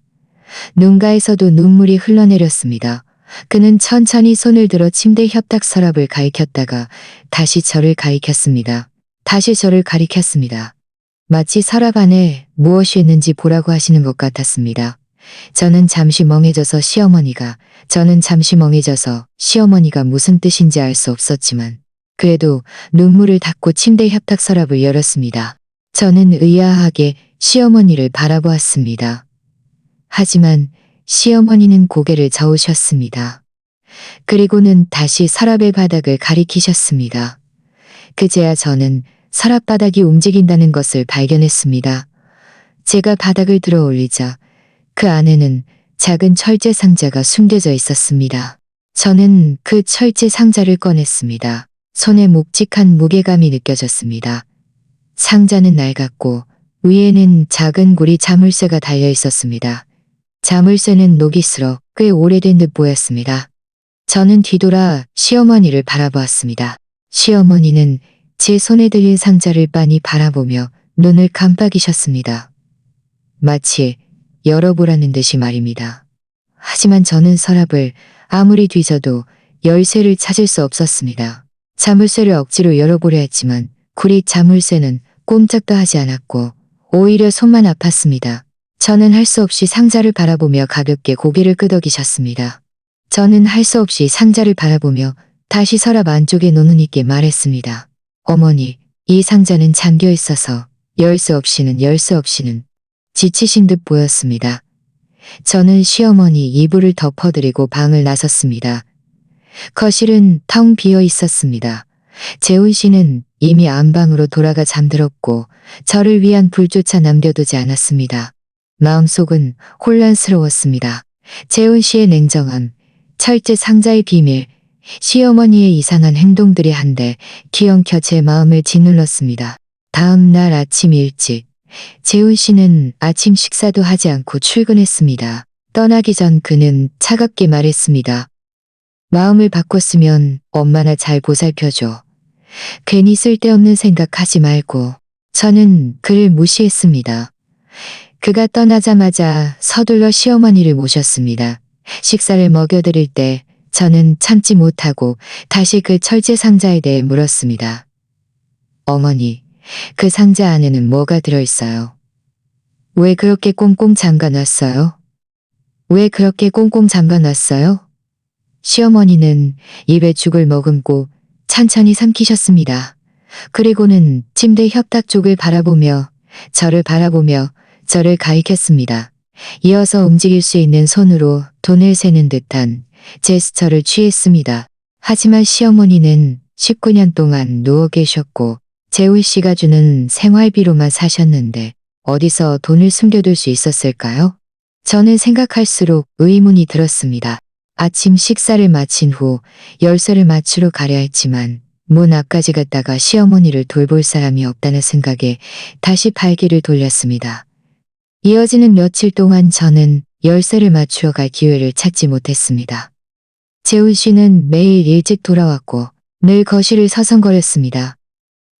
눈가에서도 눈물이 흘러내렸습니다. 그는 천천히 손을 들어 침대 협탁 서랍을 가리켰다가 다시 저를 가리켰습니다. 다시 저를 가리켰습니다. 마치 서랍 안에 무엇이 있는지 보라고 하시는 것 같았습니다. 저는 잠시 멍해져서 시어머니가 무슨 뜻인지 알 수 없었지만 그래도 눈물을 닦고 침대 협탁 서랍을 열었습니다. 저는 의아하게 시어머니를 바라보았습니다. 하지만 시어머니는 고개를 저으셨습니다. 그리고는 다시 서랍의 바닥을 가리키셨습니다. 그제야 저는 서랍 바닥이 움직인다는 것을 발견했습니다. 제가 바닥을 들어 올리자 그 안에는 작은 철제 상자가 숨겨져 있었습니다. 저는 그 철제 상자를 꺼냈습니다. 손에 묵직한 무게감이 느껴졌습니다. 상자는 낡았고 위에는 작은 구리 자물쇠가 달려 있었습니다. 자물쇠는 녹이 슬어 꽤 오래된 듯 보였습니다. 저는 뒤돌아 시어머니를 바라보았습니다. 시어머니는 제 손에 들린 상자를 빤히 바라보며 눈을 깜빡이셨습니다. 마치 열어보라는 듯이 말입니다. 하지만 저는 서랍을 아무리 뒤져도 열쇠를 찾을 수 없었습니다. 자물쇠를 억지로 열어보려 했지만 구리 자물쇠는 꼼짝도 하지 않았고 오히려 손만 아팠습니다. 저는 할 수 없이 상자를 바라보며 가볍게 고개를 끄덕이셨습니다. 저는 할 수 없이 상자를 바라보며 다시 서랍 안쪽에 노는이께 말했습니다. 어머니, 이 상자는 잠겨 있어서 열 수 없이는 지치신 듯 보였습니다. 저는 시어머니 이불을 덮어드리고 방을 나섰습니다. 거실은 텅 비어 있었습니다. 재훈 씨는 이미 안방으로 돌아가 잠들었고 저를 위한 불조차 남겨두지 않았습니다. 마음속은 혼란스러웠습니다. 재훈 씨의 냉정함, 철제 상자의 비밀, 시어머니의 이상한 행동들이 한데 기엉켜 제 마음을 짓눌렀습니다. 다음 날 아침 일찍 재훈 씨는 아침 식사도 하지 않고 출근했습니다. 떠나기 전 그는 차갑게 말했습니다. 마음을 바꿨으면 엄마나 잘 보살펴줘. 괜히 쓸데없는 생각하지 말고. 저는 그를 무시했습니다. 그가 떠나자마자 서둘러 시어머니를 모셨습니다. 식사를 먹여드릴 때 저는 참지 못하고 다시 그 철제 상자에 대해 물었습니다. 어머니, 그 상자 안에는 뭐가 들어있어요? 왜 그렇게 꽁꽁 잠가놨어요? 왜 그렇게 꽁꽁 잠가놨어요? 시어머니는 입에 죽을 머금고 천천히 삼키셨습니다. 그리고는 침대 협탁 쪽을 바라보며 저를 가리켰습니다. 이어서 움직일 수 있는 손으로 돈을 세는 듯한 제스처를 취했습니다. 하지만 시어머니는 19년 동안 누워 계셨고 재훈 씨가 주는 생활비로만 사셨는데 어디서 돈을 숨겨둘 수 있었을까요? 저는 생각할수록 의문이 들었습니다. 아침 식사를 마친 후 열쇠를 맞추러 가려 했지만 문 앞까지 갔다가 시어머니를 돌볼 사람이 없다는 생각에 다시 발길을 돌렸습니다. 이어지는 며칠 동안 저는 열쇠를 맞추어 갈 기회를 찾지 못했습니다. 재훈 씨는 매일 일찍 돌아왔고 늘 거실을 서성거렸습니다.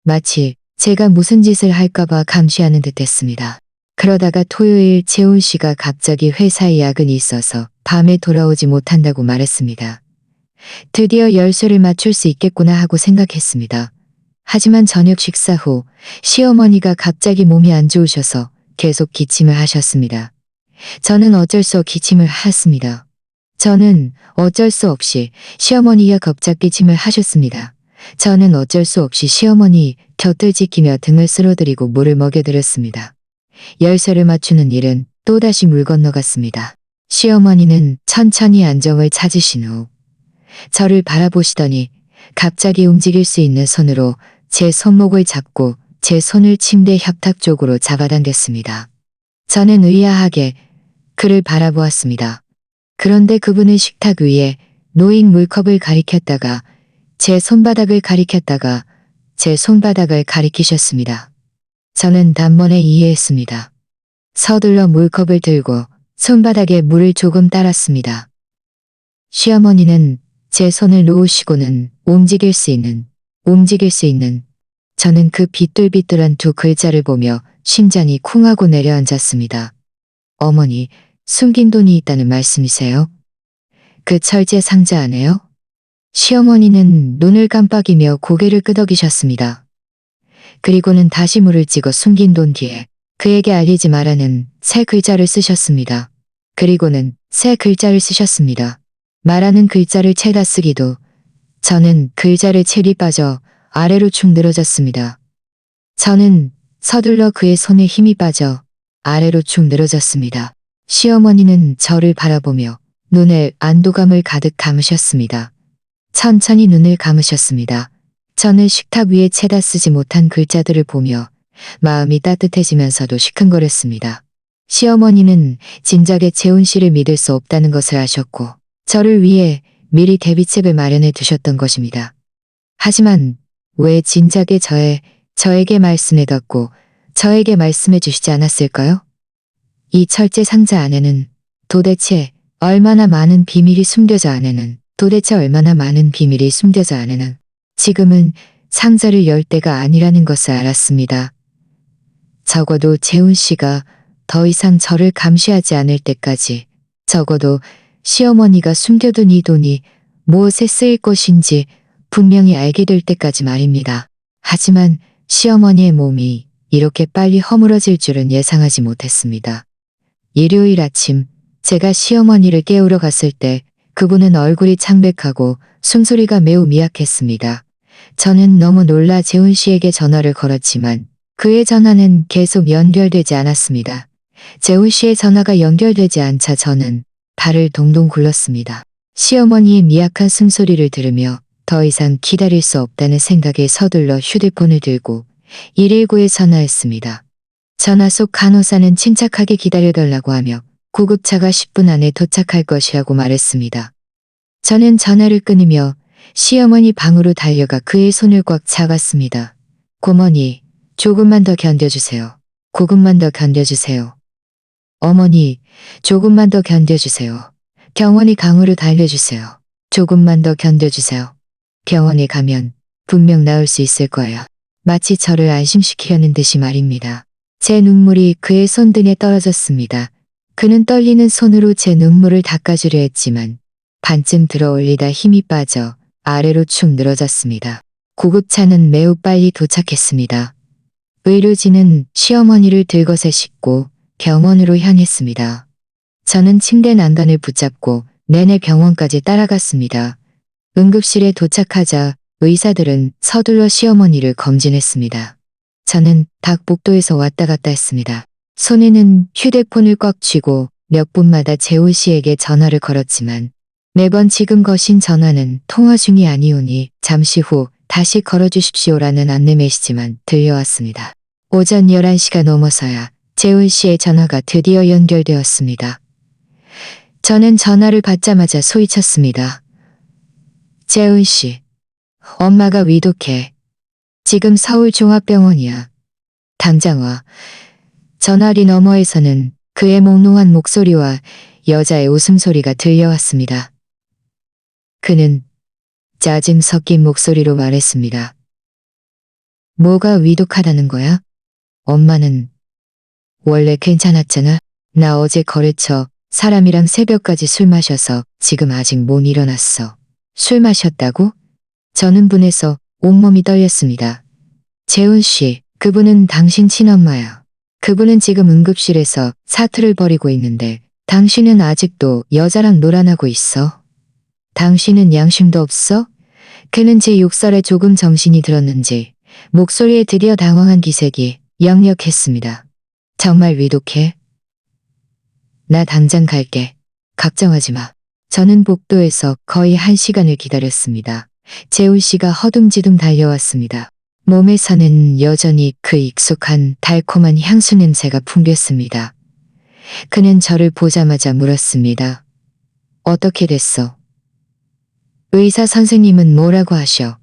마치 제가 무슨 짓을 할까봐 감시하는 듯 했습니다. 그러다가 토요일 재훈 씨가 갑자기 회사에 야근이 있어서 밤에 돌아오지 못한다고 말했습니다. 드디어 열쇠를 맞출 수 있겠구나 하고 생각했습니다. 하지만 저녁 식사 후 시어머니가 갑자기 몸이 안 좋으셔서 계속 기침을 하셨습니다. 저는 어쩔 수 없이 기침을 하였습니다. 저는 어쩔 수 없이 시어머니가 갑자기 기침을 하셨습니다. 저는 어쩔 수 없이 시어머니 곁을 지키며 등을 쓸어드리고 물을 먹여드렸습니다. 열쇠를 맞추는 일은 또다시 물 건너갔습니다. 시어머니는 천천히 안정을 찾으신 후 저를 바라보시더니 갑자기 움직일 수 있는 손으로 제 손목을 잡고 제 손을 침대 협탁 쪽으로 잡아당겼습니다. 저는 의아하게 그를 바라보았습니다. 그런데 그분은 식탁 위에 놓인 물컵을 가리켰다가 제 손바닥을 가리켰다가 제 손바닥을 가리키셨습니다. 저는 단번에 이해했습니다. 서둘러 물컵을 들고 손바닥에 물을 조금 따랐습니다. 시어머니는 제 손을 놓으시고는 움직일 수 있는 저는 그 비뚤비뚤한 두 글자를 보며 심장이 쿵 하고 내려앉았습니다. 어머니, 숨긴 돈이 있다는 말씀이세요? 그 철제 상자 안에요? 시어머니는 눈을 깜빡이며 고개를 끄덕이셨습니다. 그리고는 다시 물을 찍어 숨긴 돈 뒤에 그에게 알리지 말라는 새 글자를 쓰셨습니다. 그리고는 새 글자를 쓰셨습니다. 말하는 글자를 채다 쓰기도 저는 글자를 첼이 빠져 아래로 축 늘어졌습니다. 저는 서둘러 그의 손에 힘이 빠져 아래로 축 늘어졌습니다. 시어머니는 저를 바라보며 눈에 안도감을 가득 감으셨습니다. 천천히 눈을 감으셨습니다. 저는 식탁 위에 채다 쓰지 못한 글자들을 보며 마음이 따뜻해지면서도 시큰거렸습니다. 시어머니는 진작에 재훈 씨를 믿을 수 없다는 것을 아셨고 저를 위해 미리 대비책을 마련해 두셨던 것입니다. 하지만 왜 진작에 저에게 말씀해뒀고 저에게 말씀해 주시지 않았을까요? 이 철제 상자 안에는 도대체 얼마나 많은 비밀이 숨겨져 안에는 지금은 상자를 열 때가 아니라는 것을 알았습니다. 적어도 재훈 씨가 더 이상 저를 감시하지 않을 때까지, 적어도 시어머니가 숨겨둔 이 돈이 무엇에 쓰일 것인지 분명히 알게 될 때까지 말입니다. 하지만 시어머니의 몸이 이렇게 빨리 허물어질 줄은 예상하지 못했습니다. 일요일 아침 제가 시어머니를 깨우러 갔을 때 그분은 얼굴이 창백하고 숨소리가 매우 미약했습니다. 저는 너무 놀라 재훈 씨에게 전화를 걸었지만 그의 전화는 계속 연결되지 않았습니다. 재훈 씨의 전화가 연결되지 않자 저는 발을 동동 굴렀습니다. 시어머니의 미약한 숨소리를 들으며 더 이상 기다릴 수 없다는 생각에 서둘러 휴대폰을 들고 119에 전화했습니다. 전화 속 간호사는 침착하게 기다려달라고 하며 구급차가 10분 안에 도착할 것이라고 말했습니다. 저는 전화를 끊으며 시어머니 방으로 달려가 그의 손을 꽉 잡았습니다. 고모니, 조금만 더 견뎌주세요. 조금만 더 견뎌주세요. 어머니, 조금만 더 견뎌주세요. 병원이 강으로 달려주세요. 조금만 더 견뎌주세요. 병원에 가면 분명 나을 수 있을 거예요. 마치 저를 안심시키려는 듯이 말입니다. 제 눈물이 그의 손등에 떨어졌습니다. 그는 떨리는 손으로 제 눈물을 닦아주려 했지만 반쯤 들어 올리다 힘이 빠져 아래로 축 늘어졌습니다. 구급차는 매우 빨리 도착했습니다. 의료진은 시어머니를 들것에 싣고 병원으로 향했습니다. 저는 침대 난간을 붙잡고 내내 병원까지 따라갔습니다. 응급실에 도착하자 의사들은 서둘러 시어머니를 검진했습니다. 저는 닭복도에서 왔다 갔다 했습니다. 손에는 휴대폰을 꽉 쥐고 몇 분마다 재훈 씨에게 전화를 걸었지만 매번 지금 거신 전화는 통화 중이 아니오니 잠시 후 다시 걸어주십시오라는 안내 메시지만 들려왔습니다. 오전 11시가 넘어서야 재훈 씨의 전화가 드디어 연결되었습니다. 저는 전화를 받자마자 소리쳤습니다. 재훈 씨, 엄마가 위독해. 지금 서울종합병원이야. 당장 와. 전화리 너머에서는 그의 몽롱한 목소리와 여자의 웃음소리가 들려왔습니다. 그는 짜증 섞인 목소리로 말했습니다. 뭐가 위독하다는 거야? 엄마는 원래 괜찮았잖아. 나 어제 거래처 사람이랑 새벽까지 술 마셔서 지금 아직 못 일어났어. 술 마셨다고? 저는 분해서 온몸이 떨렸습니다. 재훈 씨, 그분은 당신 친엄마야. 그분은 지금 응급실에서 사투를 벌이고 있는데 당신은 아직도 여자랑 놀아나고 있어. 당신은 양심도 없어? 그는 제 욕설에 조금 정신이 들었는지 목소리에 드디어 당황한 기색이 역력했습니다. 정말 위독해? 나 당장 갈게. 걱정하지 마. 저는 복도에서 거의 1시간을 기다렸습니다. 재훈 씨가 허둥지둥 달려왔습니다. 몸에서는 여전히 그 익숙한 달콤한 향수 냄새가 풍겼습니다. 그는 저를 보자마자 물었습니다. 어떻게 됐어? 의사 선생님은 뭐라고 하셔?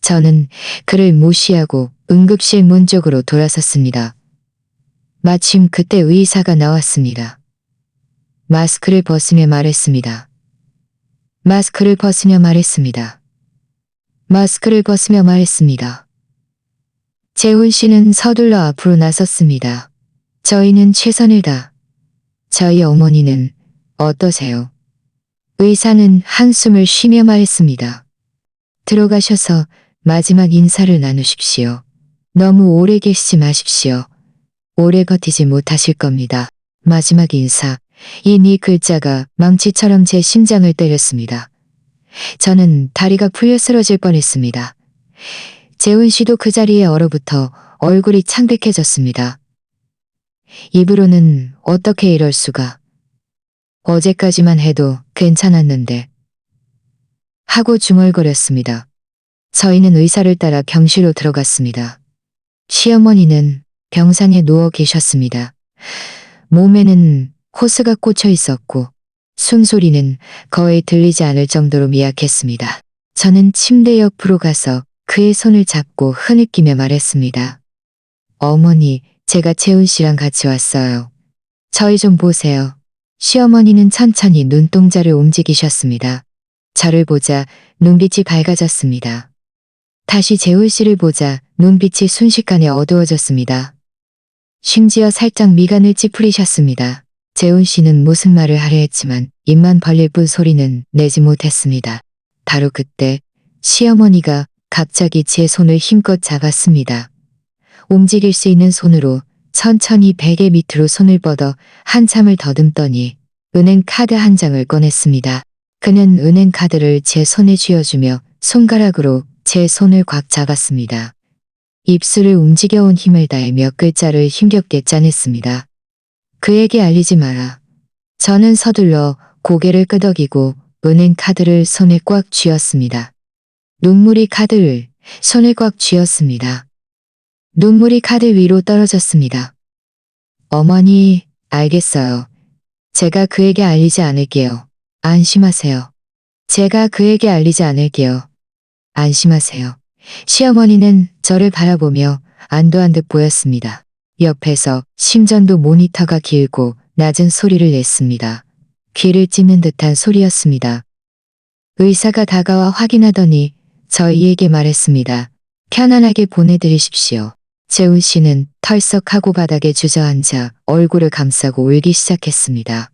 저는 그를 무시하고 응급실 문 쪽으로 돌아섰습니다. 마침 그때 의사가 나왔습니다. 마스크를 벗으며 말했습니다. 마스크를 벗으며 말했습니다. 마스크를 벗으며 말했습니다. 재훈 씨는 서둘러 앞으로 나섰습니다. 저희는 최선을 다. 저희 어머니는 어떠세요? 의사는 한숨을 쉬며 말했습니다. 들어가셔서 마지막 인사를 나누십시오. 너무 오래 계시지 마십시오. 오래 버티지 못하실 겁니다. 마지막 인사. 이 네 글자가 망치처럼 제 심장을 때렸습니다. 저는 다리가 풀려 쓰러질 뻔했습니다. 재훈 씨도 그 자리에 얼어붙어 얼굴이 창백해졌습니다. 입으로는 어떻게 이럴 수가. 어제까지만 해도 괜찮았는데. 하고 중얼거렸습니다. 저희는 의사를 따라 병실로 들어갔습니다. 시어머니는 병상에 누워 계셨습니다. 몸에는 호스가 꽂혀 있었고 숨소리는 거의 들리지 않을 정도로 미약했습니다. 저는 침대 옆으로 가서 그의 손을 잡고 흐느끼며 말했습니다. 어머니, 제가 재훈 씨랑 같이 왔어요. 저희 좀 보세요. 시어머니는 천천히 눈동자를 움직이셨습니다. 저를 보자 눈빛이 밝아졌습니다. 다시 재훈 씨를 보자 눈빛이 순식간에 어두워졌습니다. 심지어 살짝 미간을 찌푸리셨습니다. 재훈 씨는 무슨 말을 하려 했지만 입만 벌릴 뿐 소리는 내지 못했습니다. 바로 그때 시어머니가 갑자기 제 손을 힘껏 잡았습니다. 움직일 수 있는 손으로 천천히 베개 밑으로 손을 뻗어 한참을 더듬더니 은행 카드 한 장을 꺼냈습니다. 그는 은행 카드를 제 손에 쥐어주며 손가락으로 제 손을 꽉 잡았습니다. 입술을 움직여온 힘을 다해 몇 글자를 힘겹게 짜냈습니다. 그에게 알리지 마라. 저는 서둘러 고개를 끄덕이고 은행 카드를 손에 꽉 쥐었습니다. 눈물이 카드를 손에 꽉 쥐었습니다. 눈물이 카드 위로 떨어졌습니다. 어머니, 알겠어요. 제가 그에게 알리지 않을게요. 안심하세요. 제가 그에게 알리지 않을게요. 안심하세요. 시어머니는 저를 바라보며 안도한 듯 보였습니다. 옆에서 심전도 모니터가 길고 낮은 소리를 냈습니다. 귀를 찢는 듯한 소리였습니다. 의사가 다가와 확인하더니 저희에게 말했습니다. 편안하게 보내드리십시오. 재훈 씨는 털썩하고 바닥에 주저앉아 얼굴을 감싸고 울기 시작했습니다.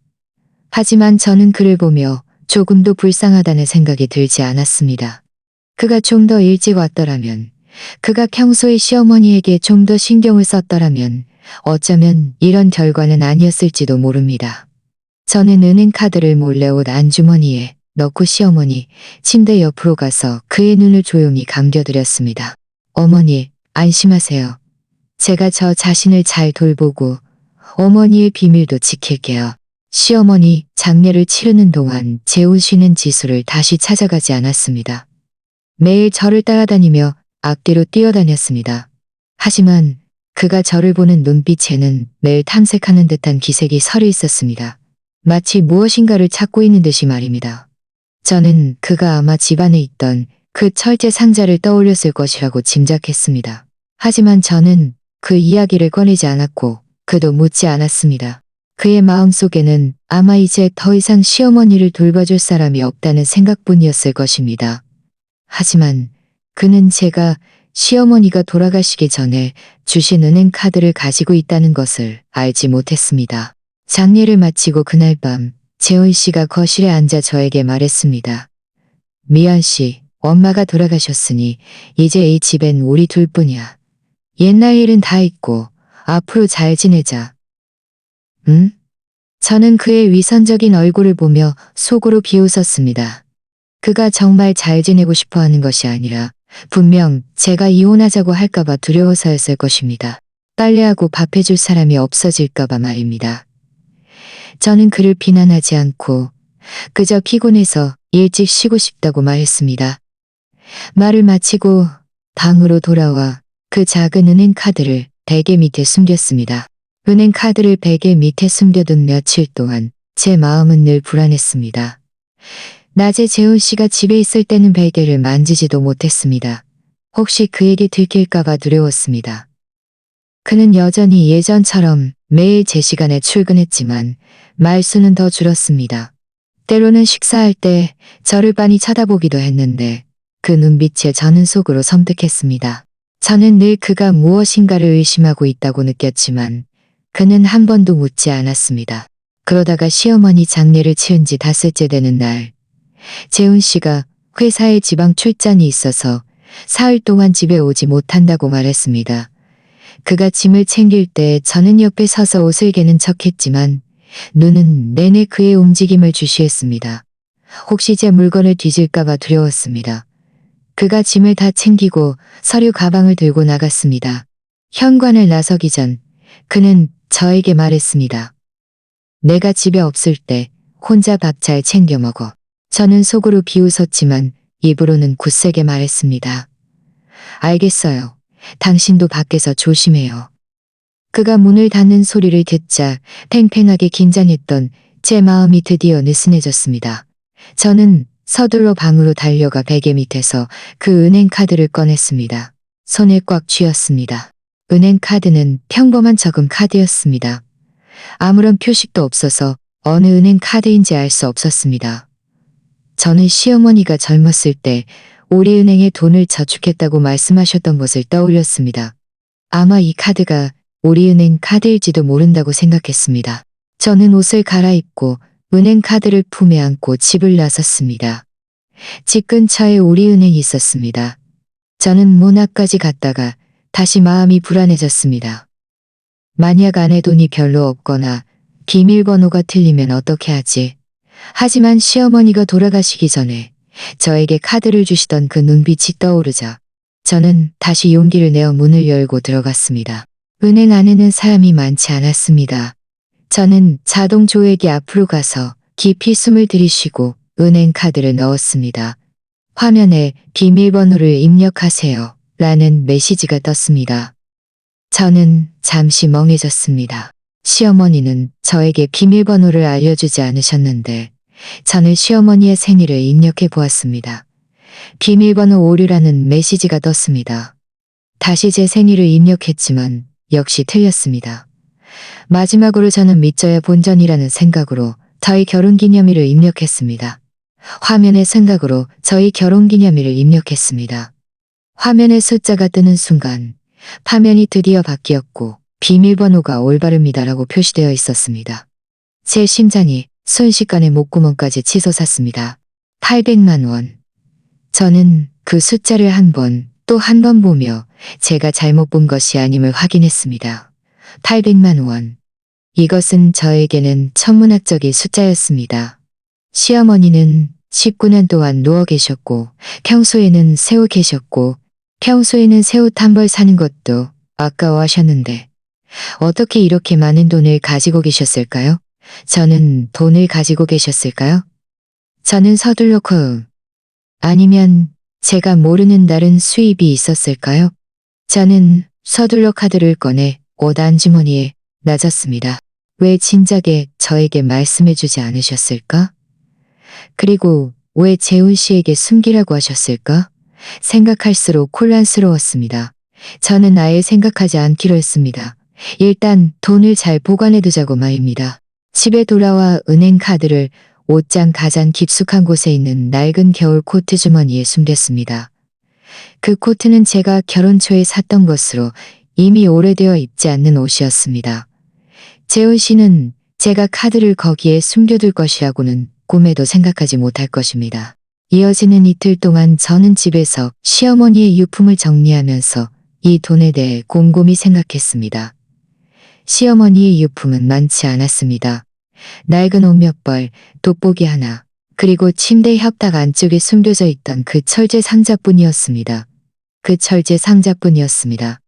하지만 저는 그를 보며 조금도 불쌍하다는 생각이 들지 않았습니다. 그가 좀 더 일찍 왔더라면, 그가 평소에 시어머니에게 좀 더 신경을 썼더라면 어쩌면 이런 결과는 아니었을지도 모릅니다. 저는 은행 카드를 몰래 옷 안주머니에 넣고 시어머니 침대 옆으로 가서 그의 눈을 조용히 감겨드렸습니다. 어머니, 안심하세요. 제가 저 자신을 잘 돌보고 어머니의 비밀도 지킬게요. 시어머니 장례를 치르는 동안 재훈 씨는 지수를 다시 찾아가지 않았습니다. 매일 저를 따라다니며 앞뒤로 뛰어다녔습니다. 하지만 그가 저를 보는 눈빛에는 매일 탐색하는 듯한 기색이 서려 있었습니다. 마치 무엇인가를 찾고 있는 듯이 말입니다. 저는 그가 아마 집안에 있던 그 철제 상자를 떠올렸을 것이라고 짐작했습니다. 하지만 저는 그 이야기를 꺼내지 않았고 그도 묻지 않았습니다. 그의 마음속에는 아마 이제 더 이상 시어머니를 돌봐줄 사람이 없다는 생각뿐이었을 것입니다. 하지만 그는 제가 시어머니가 돌아가시기 전에 주신 은행 카드를 가지고 있다는 것을 알지 못했습니다. 장례를 마치고 그날 밤 재훈 씨가 거실에 앉아 저에게 말했습니다. 미연 씨, 엄마가 돌아가셨으니 이제 이 집엔 우리 둘뿐이야. 옛날 일은 다 잊고 앞으로 잘 지내자. 응? 저는 그의 위선적인 얼굴을 보며 속으로 비웃었습니다. 그가 정말 잘 지내고 싶어 하는 것이 아니라 분명 제가 이혼하자고 할까봐 두려워서였을 것입니다. 빨래하고 밥해줄 사람이 없어질까봐 말입니다. 저는 그를 비난하지 않고 그저 피곤해서 일찍 쉬고 싶다고 말했습니다. 말을 마치고 방으로 돌아와 그 작은 은행 카드를 베개 밑에 숨겼습니다. 은행 카드를 베개 밑에 숨겨둔 며칠 동안 제 마음은 늘 불안했습니다. 낮에 재훈 씨가 집에 있을 때는 베개를 만지지도 못했습니다. 혹시 그에게 들킬까봐 두려웠습니다. 그는 여전히 예전처럼 매일 제 시간에 출근했지만 말수는 더 줄었습니다. 때로는 식사할 때 저를 빤히 쳐다보기도 했는데 그 눈빛에 저는 속으로 섬뜩했습니다. 저는 늘 그가 무엇인가를 의심하고 있다고 느꼈지만 그는 한 번도 묻지 않았습니다. 그러다가 시어머니 장례를 치른 지 닷새째 되는 날, 재훈 씨가 회사에 지방 출장이 있어서 사흘 동안 집에 오지 못한다고 말했습니다. 그가 짐을 챙길 때 저는 옆에 서서 옷을 개는 척했지만 눈은 내내 그의 움직임을 주시했습니다. 혹시 제 물건을 뒤질까봐 두려웠습니다. 그가 짐을 다 챙기고 서류 가방을 들고 나갔습니다. 현관을 나서기 전 그는 저에게 말했습니다. 내가 집에 없을 때 혼자 밥 잘 챙겨 먹어. 저는 속으로 비웃었지만 입으로는 굳세게 말했습니다. 알겠어요. 당신도 밖에서 조심해요. 그가 문을 닫는 소리를 듣자 팽팽하게 긴장했던 제 마음이 드디어 느슨해졌습니다. 저는 서둘러 방으로 달려가 베개 밑에서 그 은행 카드를 꺼냈습니다. 손에 꽉 쥐었습니다. 은행 카드는 평범한 저금 카드였습니다. 아무런 표식도 없어서 어느 은행 카드인지 알 수 없었습니다. 저는 시어머니가 젊었을 때 우리은행에 돈을 저축했다고 말씀하셨던 것을 떠올렸습니다. 아마 이 카드가 우리은행 카드일지도 모른다고 생각했습니다. 저는 옷을 갈아입고 은행 카드를 품에 안고 집을 나섰습니다. 집 근처에 우리은행이 있었습니다. 저는 문 앞까지 갔다가 다시 마음이 불안해졌습니다. 만약 안에 돈이 별로 없거나 비밀번호가 틀리면 어떻게 하지? 하지만 시어머니가 돌아가시기 전에 저에게 카드를 주시던 그 눈빛이 떠오르자 저는 다시 용기를 내어 문을 열고 들어갔습니다. 은행 안에는 사람이 많지 않았습니다. 저는 자동 조회기 앞으로 가서 깊이 숨을 들이쉬고 은행 카드를 넣었습니다. 화면에 비밀번호를 입력하세요 라는 메시지가 떴습니다. 저는 잠시 멍해졌습니다. 시어머니는 저에게 비밀번호를 알려주지 않으셨는데 저는 시어머니의 생일을 입력해 보았습니다. 비밀번호 오류라는 메시지가 떴습니다. 다시 제 생일을 입력했지만 역시 틀렸습니다. 마지막으로 저는 믿져야 본전이라는 생각으로 저희 결혼기념일을 입력했습니다. 화면의 생각으로 저희 결혼기념일을 입력했습니다. 화면에 숫자가 뜨는 순간 화면이 드디어 바뀌었고 비밀번호가 올바릅니다라고 표시되어 있었습니다. 제 심장이 순식간에 목구멍까지 치솟았습니다. 800만 원. 저는 그 숫자를 한 번, 또 한 번 보며 제가 잘못 본 것이 아님을 확인했습니다. 800만 원. 이것은 저에게는 천문학적인 숫자였습니다. 시어머니는 19년 동안 누워 계셨고 평소에는 새우 계셨고 평소에는 새우 한 벌 사는 것도 아까워하셨는데 어떻게 이렇게 많은 돈을 가지고 계셨을까요? 저는 돈을 가지고 계셨을까요? 저는 서둘러 아니면 제가 모르는 다른 수입이 있었을까요? 저는 서둘러 카드를 꺼내 옷 안주머니에 놔뒀습니다. 왜 진작에 저에게 말씀해주지 않으셨을까? 그리고 왜 재훈 씨에게 숨기라고 하셨을까? 생각할수록 혼란스러웠습니다. 저는 아예 생각하지 않기로 했습니다. 일단 돈을 잘 보관해두자고 말입니다. 집에 돌아와 은행 카드를 옷장 가장 깊숙한 곳에 있는 낡은 겨울 코트 주머니에 숨겼습니다. 그 코트는 제가 결혼 초에 샀던 것으로 이미 오래되어 입지 않는 옷이었습니다. 재훈 씨는 제가 카드를 거기에 숨겨둘 것이라고는 꿈에도 생각하지 못할 것입니다. 이어지는 이틀 동안 저는 집에서 시어머니의 유품을 정리하면서 이 돈에 대해 곰곰이 생각했습니다. 시어머니의 유품은 많지 않았습니다. 낡은 옷 몇 벌, 돋보기 하나, 그리고 침대 협탁 안쪽에 숨겨져 있던 그 철제 상자뿐이었습니다. 그 철제 상자뿐이었습니다.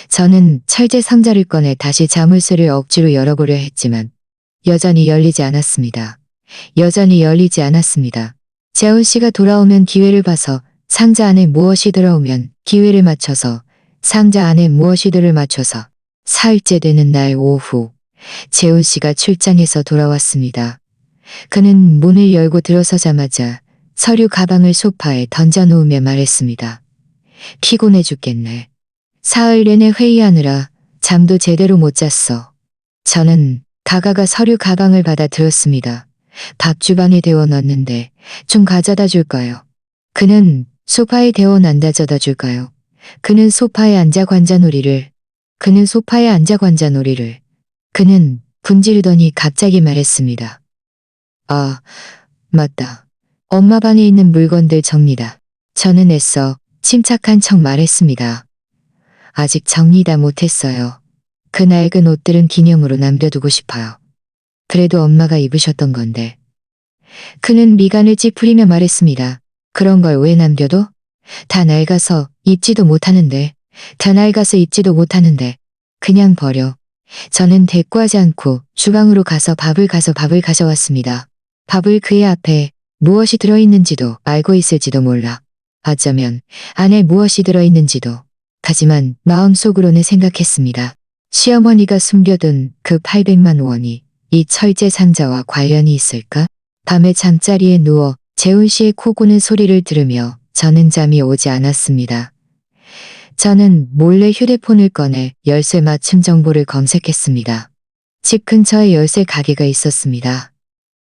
저는 철제 상자를 꺼내 다시 자물쇠를 억지로 열어보려 했지만 여전히 열리지 않았습니다. 여전히 열리지 않았습니다. 재훈 씨가 돌아오면 기회를 봐서 상자 안에 무엇이 들어오면 기회를 맞춰서 상자 안에 무엇이들을 맞춰서 사흘째 되는 날 오후 재훈 씨가 출장에서 돌아왔습니다. 그는 문을 열고 들어서자마자 서류 가방을 소파에 던져놓으며 말했습니다. 피곤해 죽겠네. 사흘 내내 회의하느라 잠도 제대로 못 잤어. 저는 다가가 서류 가방을 받아 들었습니다. 밥 주방에 데워 넣었는데 좀 가져다 줄까요? 그는 소파에 데워 놔다 줄까요? 그는 소파에 앉아 관자놀이를 그는 분지르더니 갑자기 말했습니다. 아, 맞다. 엄마 방에 있는 물건들 정리다. 저는 애써 침착한 척 말했습니다. 아직 정리 다 못했어요. 그 낡은 옷들은 기념으로 남겨두고 싶어요. 그래도 엄마가 입으셨던 건데. 그는 미간을 찌푸리며 말했습니다. 그런 걸 왜 남겨둬? 다 낡아서 입지도 못하는데. 그냥 버려. 저는 대꾸하지 않고 주방으로 가서 밥을 가져왔습니다. 밥을 그의 앞에 무엇이 들어있는지도 알고 있을지도 몰라. 어쩌면 안에 무엇이 들어있는지도. 하지만 마음속으로는 생각했습니다. 시어머니가 숨겨둔 그 800만 원이 이 철제 상자와 관련이 있을까? 밤에 잠자리에 누워 재훈 씨의 코 고는 소리를 들으며 저는 잠이 오지 않았습니다. 저는 몰래 휴대폰을 꺼내 열쇠 맞춤 정보를 검색했습니다. 집 근처에 열쇠 가게가 있었습니다.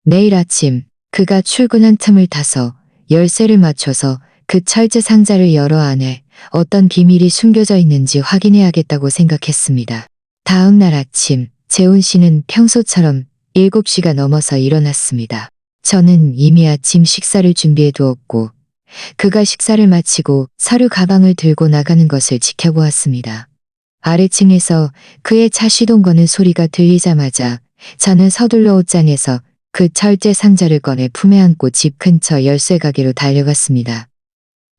매일 아침 그가 출근한 틈을 타서 열쇠를 맞춰서 그 철제 상자를 열어 안에 어떤 비밀이 숨겨져 있는지 확인해야겠다고 생각했습니다. 다음 날 아침 재훈 씨는 평소처럼 7시가 넘어서 일어났습니다. 저는 이미 아침 식사를 준비해 두었고 그가 식사를 마치고 서류 가방을 들고 나가는 것을 지켜보았습니다. 아래층에서 그의 차 시동 거는 소리가 들리자마자 저는 서둘러 옷장에서 그 철제 상자를 꺼내 품에 안고 집 근처 열쇠 가게로 달려갔습니다.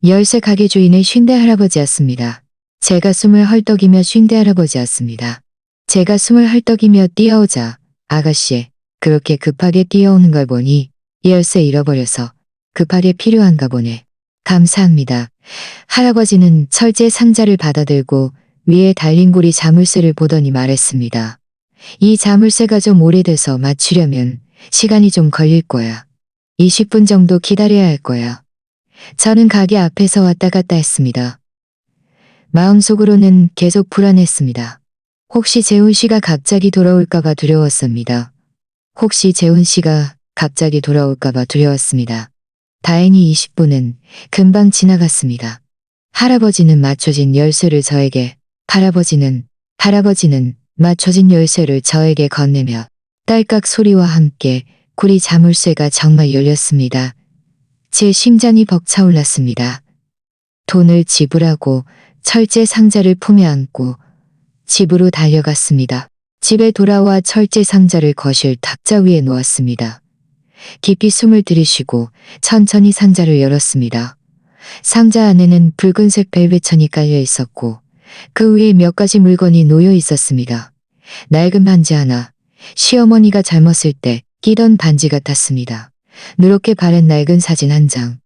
열쇠 가게 주인은 쉰대 할아버지였습니다. 제가 숨을 헐떡이며 쉰대 할아버지였습니다. 제가 숨을 헐떡이며 뛰어오자 아가씨 그렇게 급하게 뛰어오는 걸 보니 이 열쇠 잃어버려서 급하게 필요한가 보네. 감사합니다. 할아버지는 철제 상자를 받아들고 위에 달린 고리 자물쇠를 보더니 말했습니다. 이 자물쇠가 좀 오래돼서 맞추려면 시간이 좀 걸릴 거야. 20분 정도 기다려야 할 거야. 저는 가게 앞에서 왔다 갔다 했습니다. 마음속으로는 계속 불안했습니다. 혹시 재훈 씨가 갑자기 돌아올까봐 두려웠습니다. 다행히 20분은 금방 지나갔습니다. 할아버지는 맞춰진 열쇠를 저에게, 할아버지는 맞춰진 열쇠를 저에게 건네며 딸깍 소리와 함께 구리 자물쇠가 정말 열렸습니다. 제 심장이 벅차올랐습니다. 돈을 지불하고 철제 상자를 품에 안고 집으로 달려갔습니다. 집에 돌아와 철제 상자를 거실 탁자 위에 놓았습니다. 깊이 숨을 들이쉬고 천천히 상자를 열었습니다. 상자 안에는 붉은색 벨벳천이 깔려 있었고 그 위에 몇 가지 물건이 놓여 있었습니다. 낡은 반지 하나, 시어머니가 젊었을 때 끼던 반지 같았습니다. 누렇게 바른 낡은 사진 한 장.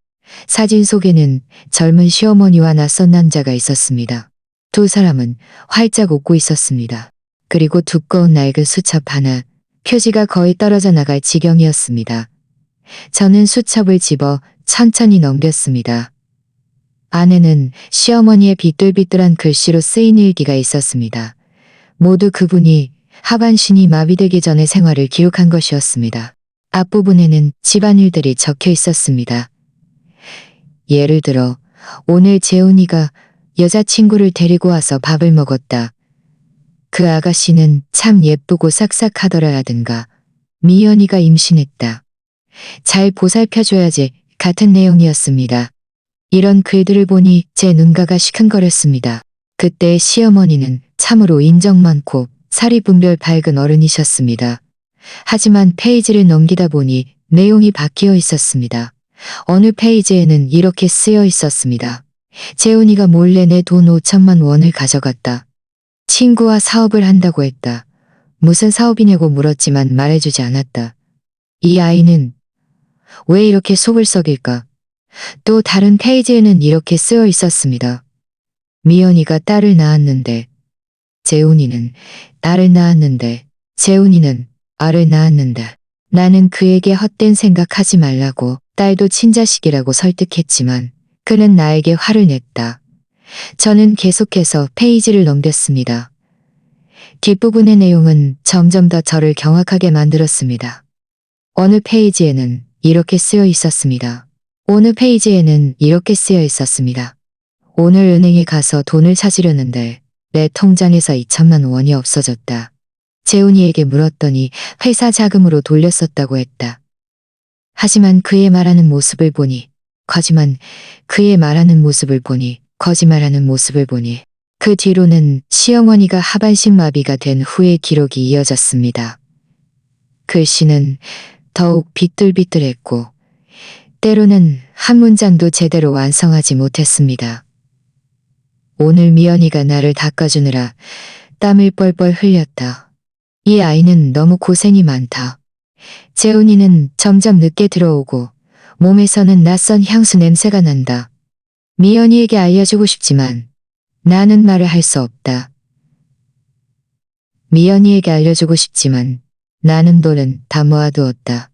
사진 속에는 젊은 시어머니와 낯선 남자가 있었습니다. 두 사람은 활짝 웃고 있었습니다. 그리고 두꺼운 낡은 수첩 하나, 표지가 거의 떨어져 나갈 지경이었습니다. 저는 수첩을 집어 천천히 넘겼습니다. 안에는 시어머니의 비뚤비뚤한 글씨로 쓰인 일기가 있었습니다. 모두 그분이 하반신이 마비되기 전의 생활을 기록한 것이었습니다. 앞부분에는 집안일들이 적혀 있었습니다. 예를 들어 오늘 재훈이가 여자친구를 데리고 와서 밥을 먹었다. 그 아가씨는 참 예쁘고 싹싹하더라라든가. 미연이가 임신했다. 잘 보살펴줘야지 같은 내용이었습니다. 이런 글들을 보니 제 눈가가 시큰거렸습니다. 그때 시어머니는 참으로 인정 많고 사리 분별 밝은 어른이셨습니다. 하지만 페이지를 넘기다 보니 내용이 바뀌어 있었습니다. 어느 페이지에는 이렇게 쓰여 있었습니다. 재훈이가 몰래 내 돈 5천만 원을 가져갔다. 친구와 사업을 한다고 했다. 무슨 사업이냐고 물었지만 말해주지 않았다. 이 아이는 왜 이렇게 속을 썩일까? 또 다른 페이지에는 이렇게 쓰여 있었습니다. 미연이가 딸을 낳았는데, 재훈이는 딸을 낳았는데, 재훈이는 알을 낳았는데, 나는 그에게 헛된 생각하지 말라고 딸도 친자식이라고 설득했지만 그는 나에게 화를 냈다. 저는 계속해서 페이지를 넘겼습니다. 뒷부분의 내용은 점점 더 저를 경악하게 만들었습니다. 어느 페이지에는 이렇게 쓰여 있었습니다. 어느 페이지에는 이렇게 쓰여 있었습니다. 오늘 은행에 가서 돈을 찾으려는데 내 통장에서 2천만 원이 없어졌다. 재훈이에게 물었더니 회사 자금으로 돌렸었다고 했다. 하지만 그의 말하는 모습을 보니 거짓말하는 모습을 보니 그 뒤로는 시어머니가 하반신 마비가 된 후의 기록이 이어졌습니다. 글씨는 더욱 비뚤비뚤했고 때로는 한 문장도 제대로 완성하지 못했습니다. 오늘 미연이가 나를 닦아주느라 땀을 뻘뻘 흘렸다. 이 아이는 너무 고생이 많다. 재훈이는 점점 늦게 들어오고 몸에서는 낯선 향수 냄새가 난다. 미연이에게 알려주고 싶지만 나는 말을 할 수 없다. 미연이에게 알려주고 싶지만 나는 돈은 다 모아두었다.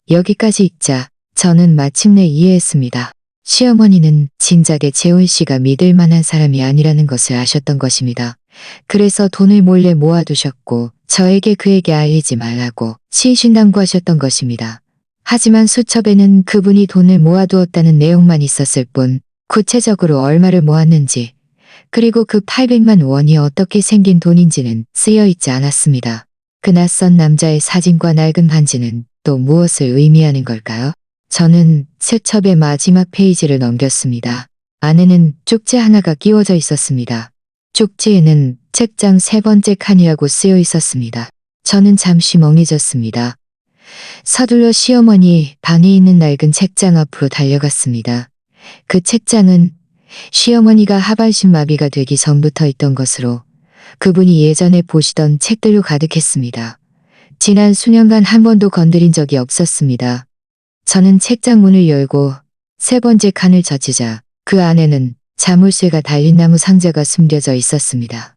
여기까지 읽자 저는 마침내 이해했습니다. 시어머니는 진작에 재훈 씨가 믿을 만한 사람이 아니라는 것을 아셨던 것입니다. 그래서 돈을 몰래 모아두셨고 저에게 그에게 알리지 말라고 신신당부하셨던 것입니다. 하지만 수첩에는 그분이 돈을 모아두었다는 내용만 있었을 뿐 구체적으로 얼마를 모았는지 그리고 그 800만 원이 어떻게 생긴 돈인지는 쓰여 있지 않았습니다. 그 낯선 남자의 사진과 낡은 반지는 또 무엇을 의미하는 걸까요? 저는 수첩의 마지막 페이지를 넘겼습니다. 안에는 쪽지 하나가 끼워져 있었습니다. 쪽지에는 책장 3번째 칸이라고 쓰여 있었습니다. 저는 잠시 멍해졌습니다. 서둘러 시어머니 방에 있는 낡은 책장 앞으로 달려갔습니다. 그 책장은 시어머니가 하반신 마비가 되기 전부터 있던 것으로 그분이 예전에 보시던 책들로 가득했습니다. 지난 수년간 한 번도 건드린 적이 없었습니다. 저는 책장 문을 열고 3번째 칸을 젖히자 그 안에는 자물쇠가 달린 나무 상자가 숨겨져 있었습니다.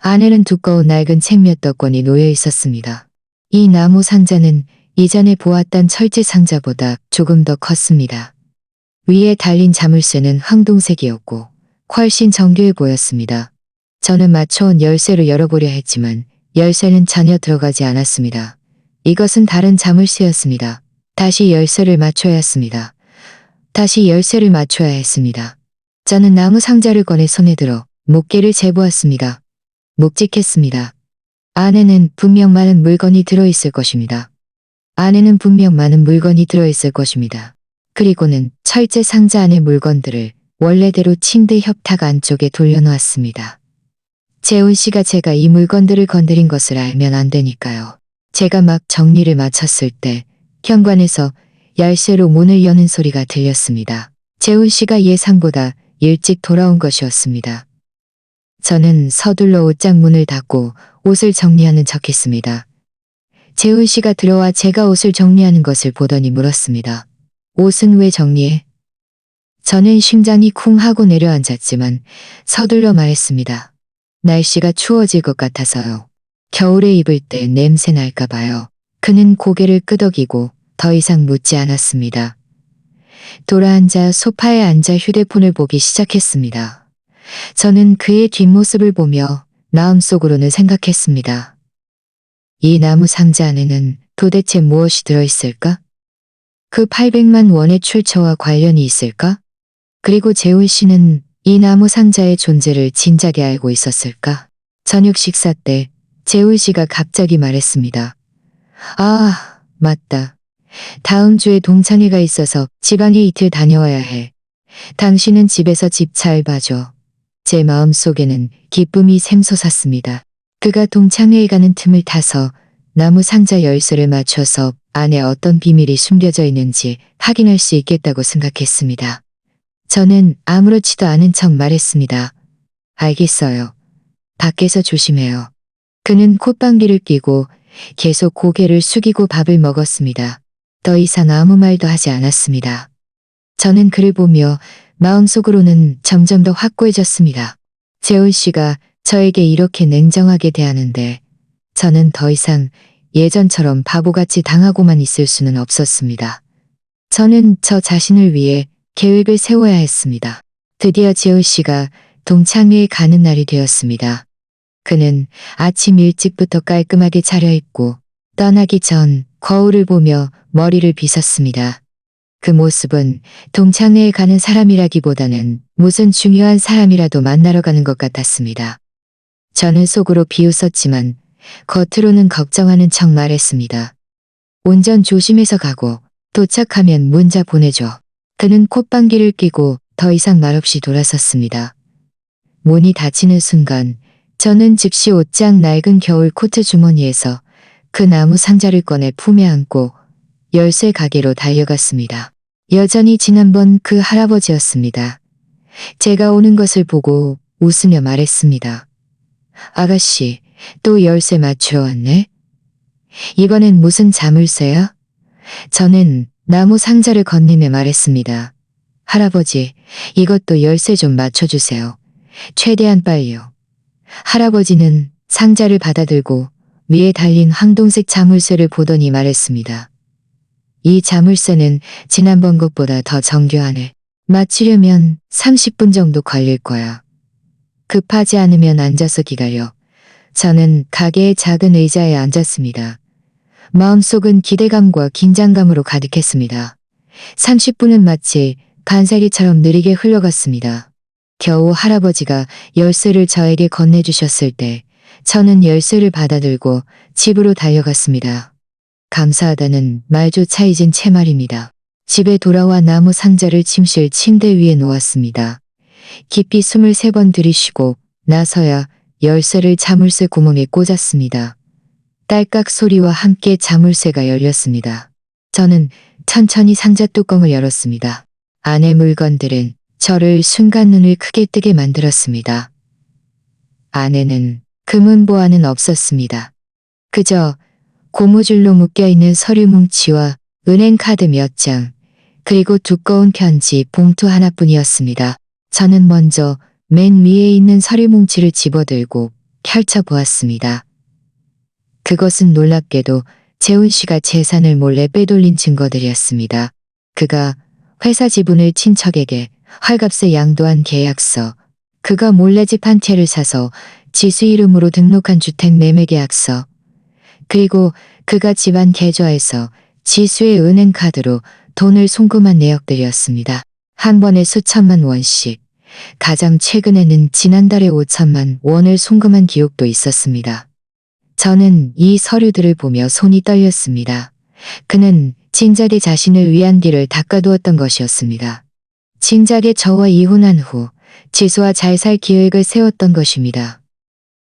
안에는 두꺼운 낡은 책 몇 권이 놓여 있었습니다. 이 나무 상자는 이전에 보았던 철제 상자보다 조금 더 컸습니다. 위에 달린 자물쇠는 황동색이었고 훨씬 정교해 보였습니다. 저는 맞춰온 열쇠로 열어보려 했지만 열쇠는 전혀 들어가지 않았습니다. 이것은 다른 자물쇠였습니다. 다시 열쇠를 맞춰야 했습니다. 저는 나무 상자를 꺼내 손에 들어 목게를 재보았습니다. 묵직했습니다. 안에는 분명 많은 물건이 들어있을 것입니다. 그리고는 철제 상자 안의 물건들을 원래대로 침대 협탁 안쪽에 돌려놓았습니다. 재훈 씨가 제가 이 물건들을 건드린 것을 알면 안 되니까요. 제가 막 정리를 마쳤을 때 현관에서 열쇠로 문을 여는 소리가 들렸습니다. 재훈 씨가 예상보다 일찍 돌아온 것이었습니다. 저는 서둘러 옷장 문을 닫고 옷을 정리하는 척했습니다. 재훈 씨가 들어와 제가 옷을 정리하는 것을 보더니 물었습니다. 옷은 왜 정리해? 저는 심장이 쿵 하고 내려앉았지만 서둘러 말했습니다. 날씨가 추워질 것 같아서요. 겨울에 입을 때 냄새 날까 봐요. 그는 고개를 끄덕이고 더 이상 묻지 않았습니다. 돌아앉아 소파에 앉아 휴대폰을 보기 시작했습니다. 저는 그의 뒷모습을 보며 마음속으로는 생각했습니다. 이 나무 상자 안에는 도대체 무엇이 들어있을까? 그 800만 원의 출처와 관련이 있을까? 그리고 재훈 씨는 이 나무 상자의 존재를 진작에 알고 있었을까? 저녁 식사 때 재훈 씨가 갑자기 말했습니다. 아, 맞다. 다음 주에 동창회가 있어서 지방에 이틀 다녀와야 해. 당신은 집에서 집 잘 봐줘. 제 마음속에는 기쁨이 샘솟았습니다. 그가 동창회에 가는 틈을 타서 나무 상자 열쇠를 맞춰서 안에 어떤 비밀이 숨겨져 있는지 확인할 수 있겠다고 생각했습니다. 저는 아무렇지도 않은 척 말했습니다. 알겠어요. 밖에서 조심해요. 그는 콧방귀를 뀌고 계속 고개를 숙이고 밥을 먹었습니다. 더 이상 아무 말도 하지 않았습니다. 저는 그를 보며 마음속으로는 점점 더 확고해졌습니다. 재훈 씨가 저에게 이렇게 냉정하게 대하는데 저는 더 이상 예전처럼 바보같이 당하고만 있을 수는 없었습니다. 저는 저 자신을 위해 계획을 세워야 했습니다. 드디어 재훈 씨가 동창회에 가는 날이 되었습니다. 그는 아침 일찍부터 깔끔하게 차려입고 떠나기 전 거울을 보며 머리를 빗었습니다. 그 모습은 동창회에 가는 사람이라기보다는 무슨 중요한 사람이라도 만나러 가는 것 같았습니다. 저는 속으로 비웃었지만 겉으로는 걱정하는 척 말했습니다. 운전 조심해서 가고 도착하면 문자 보내줘. 그는 콧방귀를 뀌고 더 이상 말없이 돌아섰습니다. 문이 닫히는 순간 저는 즉시 옷장 낡은 겨울 코트 주머니에서 그 나무 상자를 꺼내 품에 안고 열쇠 가게로 달려갔습니다. 여전히 지난번 그 할아버지였습니다. 제가 오는 것을 보고 웃으며 말했습니다. 아가씨, 또 열쇠 맞추러 왔네? 이번엔 무슨 자물쇠야? 저는 나무 상자를 건네며 말했습니다. 할아버지, 이것도 열쇠 좀 맞춰주세요. 최대한 빨리요. 할아버지는 상자를 받아들고 위에 달린 황동색 자물쇠를 보더니 말했습니다. 이 자물쇠는 지난번 것보다 더 정교하네. 맞추려면 30분 정도 걸릴 거야. 급하지 않으면 앉아서 기다려. 저는 가게의 작은 의자에 앉았습니다. 마음속은 기대감과 긴장감으로 가득했습니다. 30분은 마치 반사기처럼 느리게 흘러갔습니다. 겨우 할아버지가 열쇠를 저에게 건네주셨을 때 저는 열쇠를 받아들고 집으로 달려갔습니다. 감사하다는 말조차 잊은 채 말입니다. 집에 돌아와 나무 상자를 침실 침대 위에 놓았습니다. 깊이 숨을 3번 들이쉬고 나서야 열쇠를 자물쇠 구멍에 꽂았습니다. 딸깍 소리와 함께 자물쇠가 열렸습니다. 저는 천천히 상자 뚜껑을 열었습니다. 안의 물건들은 저를 순간 눈을 크게 뜨게 만들었습니다. 안에는 금은 보화는 없었습니다. 그저 고무줄로 묶여있는 서류 뭉치와 은행 카드 몇 장, 그리고 두꺼운 편지 봉투 하나뿐이었습니다. 저는 먼저 맨 위에 있는 서류 뭉치를 집어들고 펼쳐보았습니다. 그것은 놀랍게도 재훈 씨가 재산을 몰래 빼돌린 증거들이었습니다. 그가 회사 지분을 친척에게 헐값에 양도한 계약서, 그가 몰래 집 한 채를 사서 지수 이름으로 등록한 주택 매매 계약서, 그리고 그가 집안 계좌에서 지수의 은행 카드로 돈을 송금한 내역들이었습니다. 한 번에 수천만 원씩, 가장 최근에는 지난달에 5천만 원을 송금한 기록도 있었습니다. 저는 이 서류들을 보며 손이 떨렸습니다. 그는 진작에 자신을 위한 길을 닦아두었던 것이었습니다. 진작에 저와 이혼한 후 지수와 잘 살 계획을 세웠던 것입니다.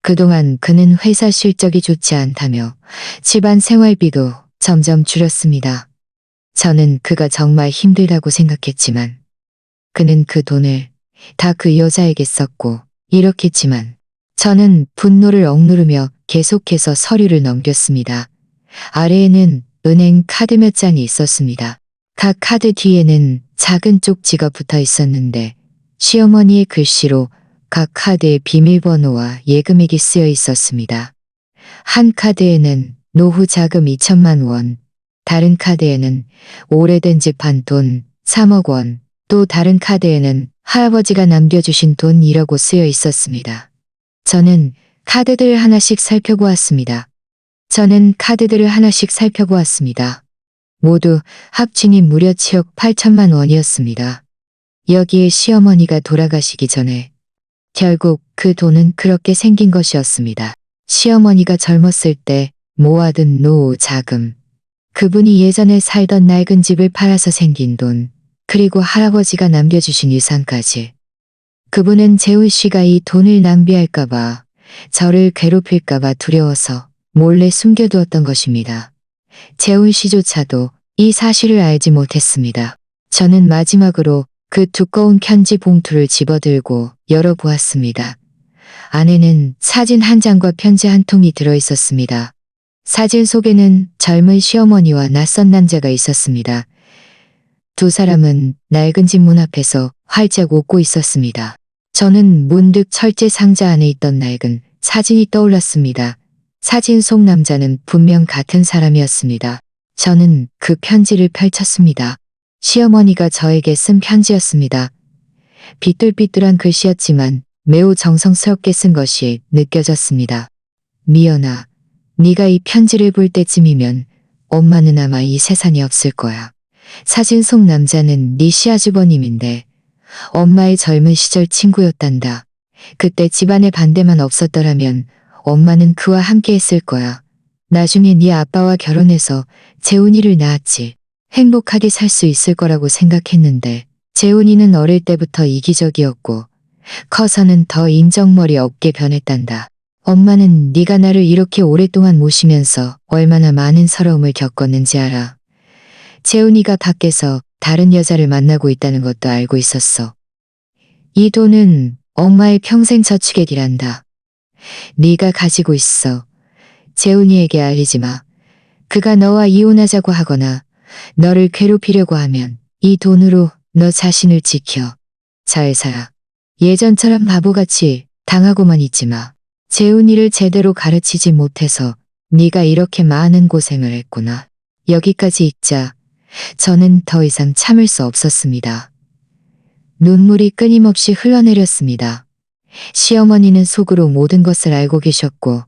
그동안 그는 회사 실적이 좋지 않다며 집안 생활비도 점점 줄였습니다. 저는 그가 정말 힘들다고 생각했지만 그는 그 돈을 다 그 여자에게 썼고 이렇겠지만 저는 분노를 억누르며 계속해서 서류를 넘겼습니다. 아래에는 은행 카드 몇 장이 있었습니다. 각 카드 뒤에는 작은 쪽지가 붙어 있었는데 시어머니의 글씨로 각 카드의 비밀번호와 예금액이 쓰여 있었습니다. 한 카드에는 노후 자금 2천만 원, 다른 카드에는 오래된 집 한 돈 3억 원, 또 다른 카드에는 할아버지가 남겨주신 돈 1억 쓰여 있었습니다. 저는 카드들을 하나씩 살펴보았습니다. 모두 합치니 무려 7억 8천만 원이었습니다. 여기에 시어머니가 돌아가시기 전에 결국 그 돈은 그렇게 생긴 것이었습니다. 시어머니가 젊었을 때 모아둔 노후 자금, 그분이 예전에 살던 낡은 집을 팔아서 생긴 돈, 그리고 할아버지가 남겨주신 유산까지. 그분은 재훈 씨가 이 돈을 낭비할까봐, 저를 괴롭힐까봐 두려워서 몰래 숨겨두었던 것입니다. 재훈 씨조차도 이 사실을 알지 못했습니다. 저는 마지막으로 그 두꺼운 편지 봉투를 집어들고 열어보았습니다. 안에는 사진 한 장과 편지 한 통이 들어있었습니다. 사진 속에는 젊은 시어머니와 낯선 남자가 있었습니다. 두 사람은 낡은 집 문 앞에서 활짝 웃고 있었습니다. 저는 문득 철제 상자 안에 있던 낡은 사진이 떠올랐습니다. 사진 속 남자는 분명 같은 사람이었습니다. 저는 그 편지를 펼쳤습니다. 시어머니가 저에게 쓴 편지였습니다. 삐뚤삐뚤한 글씨였지만 매우 정성스럽게 쓴 것이 느껴졌습니다. 미연아, 네가 이 편지를 볼 때쯤이면 엄마는 아마 이 세상에 없을 거야. 사진 속 남자는 네 시아주버님인데 엄마의 젊은 시절 친구였단다. 그때 집안의 반대만 없었더라면 엄마는 그와 함께 했을 거야. 나중에 네 아빠와 결혼해서 재훈이를 낳았지. 행복하게 살 수 있을 거라고 생각했는데 재훈이는 어릴 때부터 이기적이었고 커서는 더 인정머리 없게 변했단다. 엄마는 네가 나를 이렇게 오랫동안 모시면서 얼마나 많은 서러움을 겪었는지 알아. 재훈이가 밖에서 다른 여자를 만나고 있다는 것도 알고 있었어. 이 돈은 엄마의 평생 저축액이란다. 네가 가지고 있어. 재훈이에게 알리지 마. 그가 너와 이혼하자고 하거나 너를 괴롭히려고 하면 이 돈으로 너 자신을 지켜. 잘 살아. 예전처럼 바보같이 당하고만 있지 마. 재훈이를 제대로 가르치지 못해서 네가 이렇게 많은 고생을 했구나. 여기까지 읽자 저는 더 이상 참을 수 없었습니다. 눈물이 끊임없이 흘러내렸습니다. 시어머니는 속으로 모든 것을 알고 계셨고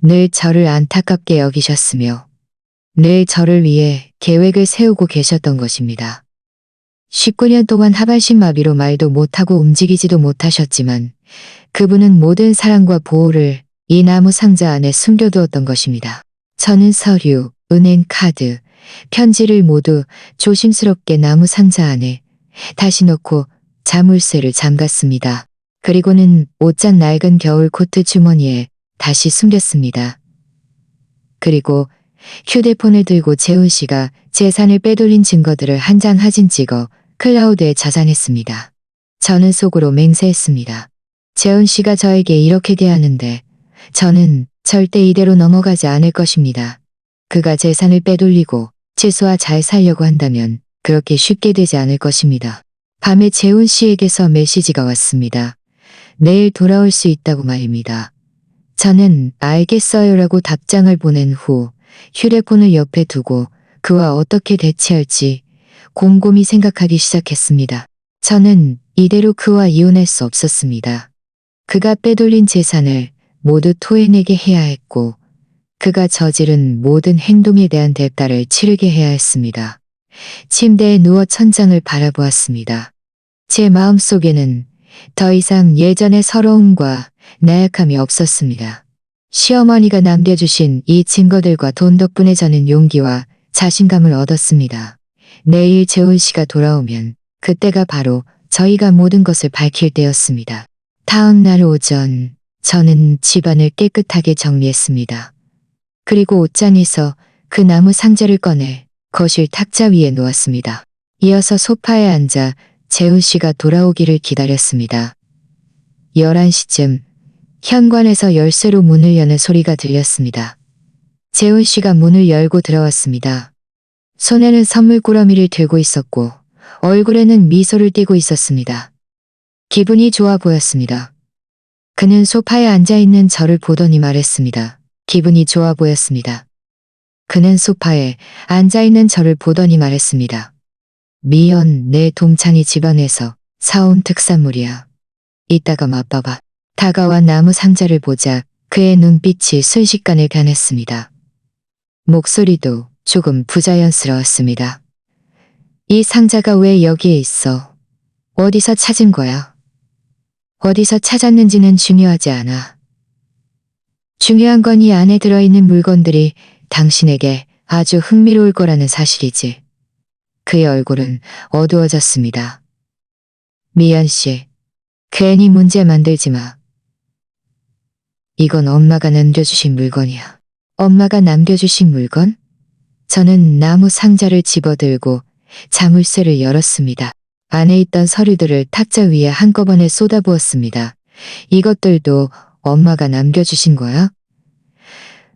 늘 저를 안타깝게 여기셨으며 늘 저를 위해 계획을 세우고 계셨던 것입니다. 19년 동안 하반신 마비로 말도 못하고 움직이지도 못하셨지만 그분은 모든 사랑과 보호를 이 나무 상자 안에 숨겨두었던 것입니다. 저는 서류, 은행 카드, 편지를 모두 조심스럽게 나무 상자 안에 다시 넣고 자물쇠를 잠갔습니다. 그리고는 옷장 낡은 겨울 코트 주머니에 다시 숨겼습니다. 그리고 휴대폰을 들고 재훈 씨가 재산을 빼돌린 증거들을 한 장 사진 찍어 클라우드에 저장했습니다. 저는 속으로 맹세했습니다. 재훈 씨가 저에게 이렇게 대하는데 저는 절대 이대로 넘어가지 않을 것입니다. 그가 재산을 빼돌리고 채소와 잘 살려고 한다면 그렇게 쉽게 되지 않을 것입니다. 밤에 재훈 씨에게서 메시지가 왔습니다. 내일 돌아올 수 있다고 말입니다. 저는 알겠어요라고 답장을 보낸 후 휴대폰을 옆에 두고 그와 어떻게 대치할지 곰곰이 생각하기 시작했습니다. 저는 이대로 그와 이혼할 수 없었습니다. 그가 빼돌린 재산을 모두 토해내게 해야 했고 그가 저지른 모든 행동에 대한 대가를 치르게 해야 했습니다. 침대에 누워 천장을 바라보았습니다. 제 마음속에는 더 이상 예전의 서러움과 나약함이 없었습니다. 시어머니가 남겨주신 이 증거들과 돈 덕분에 저는 용기와 자신감을 얻었습니다. 내일 재훈 씨가 돌아오면 그때가 바로 저희가 모든 것을 밝힐 때였습니다. 다음 날 오전 저는 집안을 깨끗하게 정리했습니다. 그리고 옷장에서 그 나무 상자를 꺼내 거실 탁자 위에 놓았습니다. 이어서 소파에 앉아 재훈 씨가 돌아오기를 기다렸습니다. 11시쯤 현관에서 열쇠로 문을 여는 소리가 들렸습니다. 재훈 씨가 문을 열고 들어왔습니다. 손에는 선물 꾸러미를 들고 있었고 얼굴에는 미소를 띠고 있었습니다. 기분이 좋아 보였습니다. 그는 소파에 앉아있는 저를 보더니 말했습니다. 기분이 좋아 보였습니다. 그는 소파에 앉아있는 저를 보더니 말했습니다. 미연, 내 동창이 집안에서 사온 특산물이야. 이따가 맛봐봐. 다가와 나무 상자를 보자 그의 눈빛이 순식간에 변했습니다. 목소리도 조금 부자연스러웠습니다. 이 상자가 왜 여기에 있어? 어디서 찾은 거야? 어디서 찾았는지는 중요하지 않아. 중요한 건 이 안에 들어있는 물건들이 당신에게 아주 흥미로울 거라는 사실이지. 그의 얼굴은 어두워졌습니다. 미연 씨, 괜히 문제 만들지 마. 이건 엄마가 남겨주신 물건이야. 엄마가 남겨주신 물건? 저는 나무 상자를 집어들고 자물쇠를 열었습니다. 안에 있던 서류들을 탁자 위에 한꺼번에 쏟아부었습니다. 이것들도 엄마가 남겨주신 거야?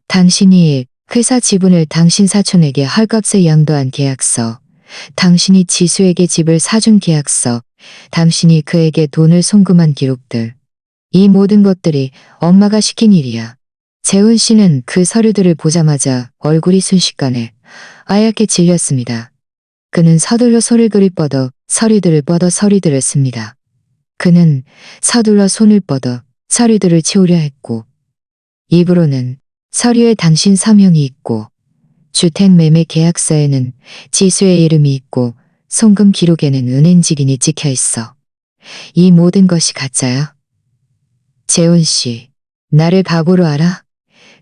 당신이 회사 지분을 당신 사촌에게 헐값에 양도한 계약서, 당신이 지수에게 집을 사준 계약서, 당신이 그에게 돈을 송금한 기록들. 이 모든 것들이 엄마가 시킨 일이야. 재훈 씨는 그 서류들을 보자마자 얼굴이 순식간에 하얗게 질렸습니다. 그는 서둘러 손을 뻗어 서류들을 씁니다. 그는 서둘러 손을 뻗어 서류들을 치우려 했고, 입으로는 서류에 당신 서명이 있고, 주택 매매 계약서에는 지수의 이름이 있고, 송금 기록에는 은행 직인이 찍혀 있어. 이 모든 것이 가짜야? 재훈 씨, 나를 바보로 알아?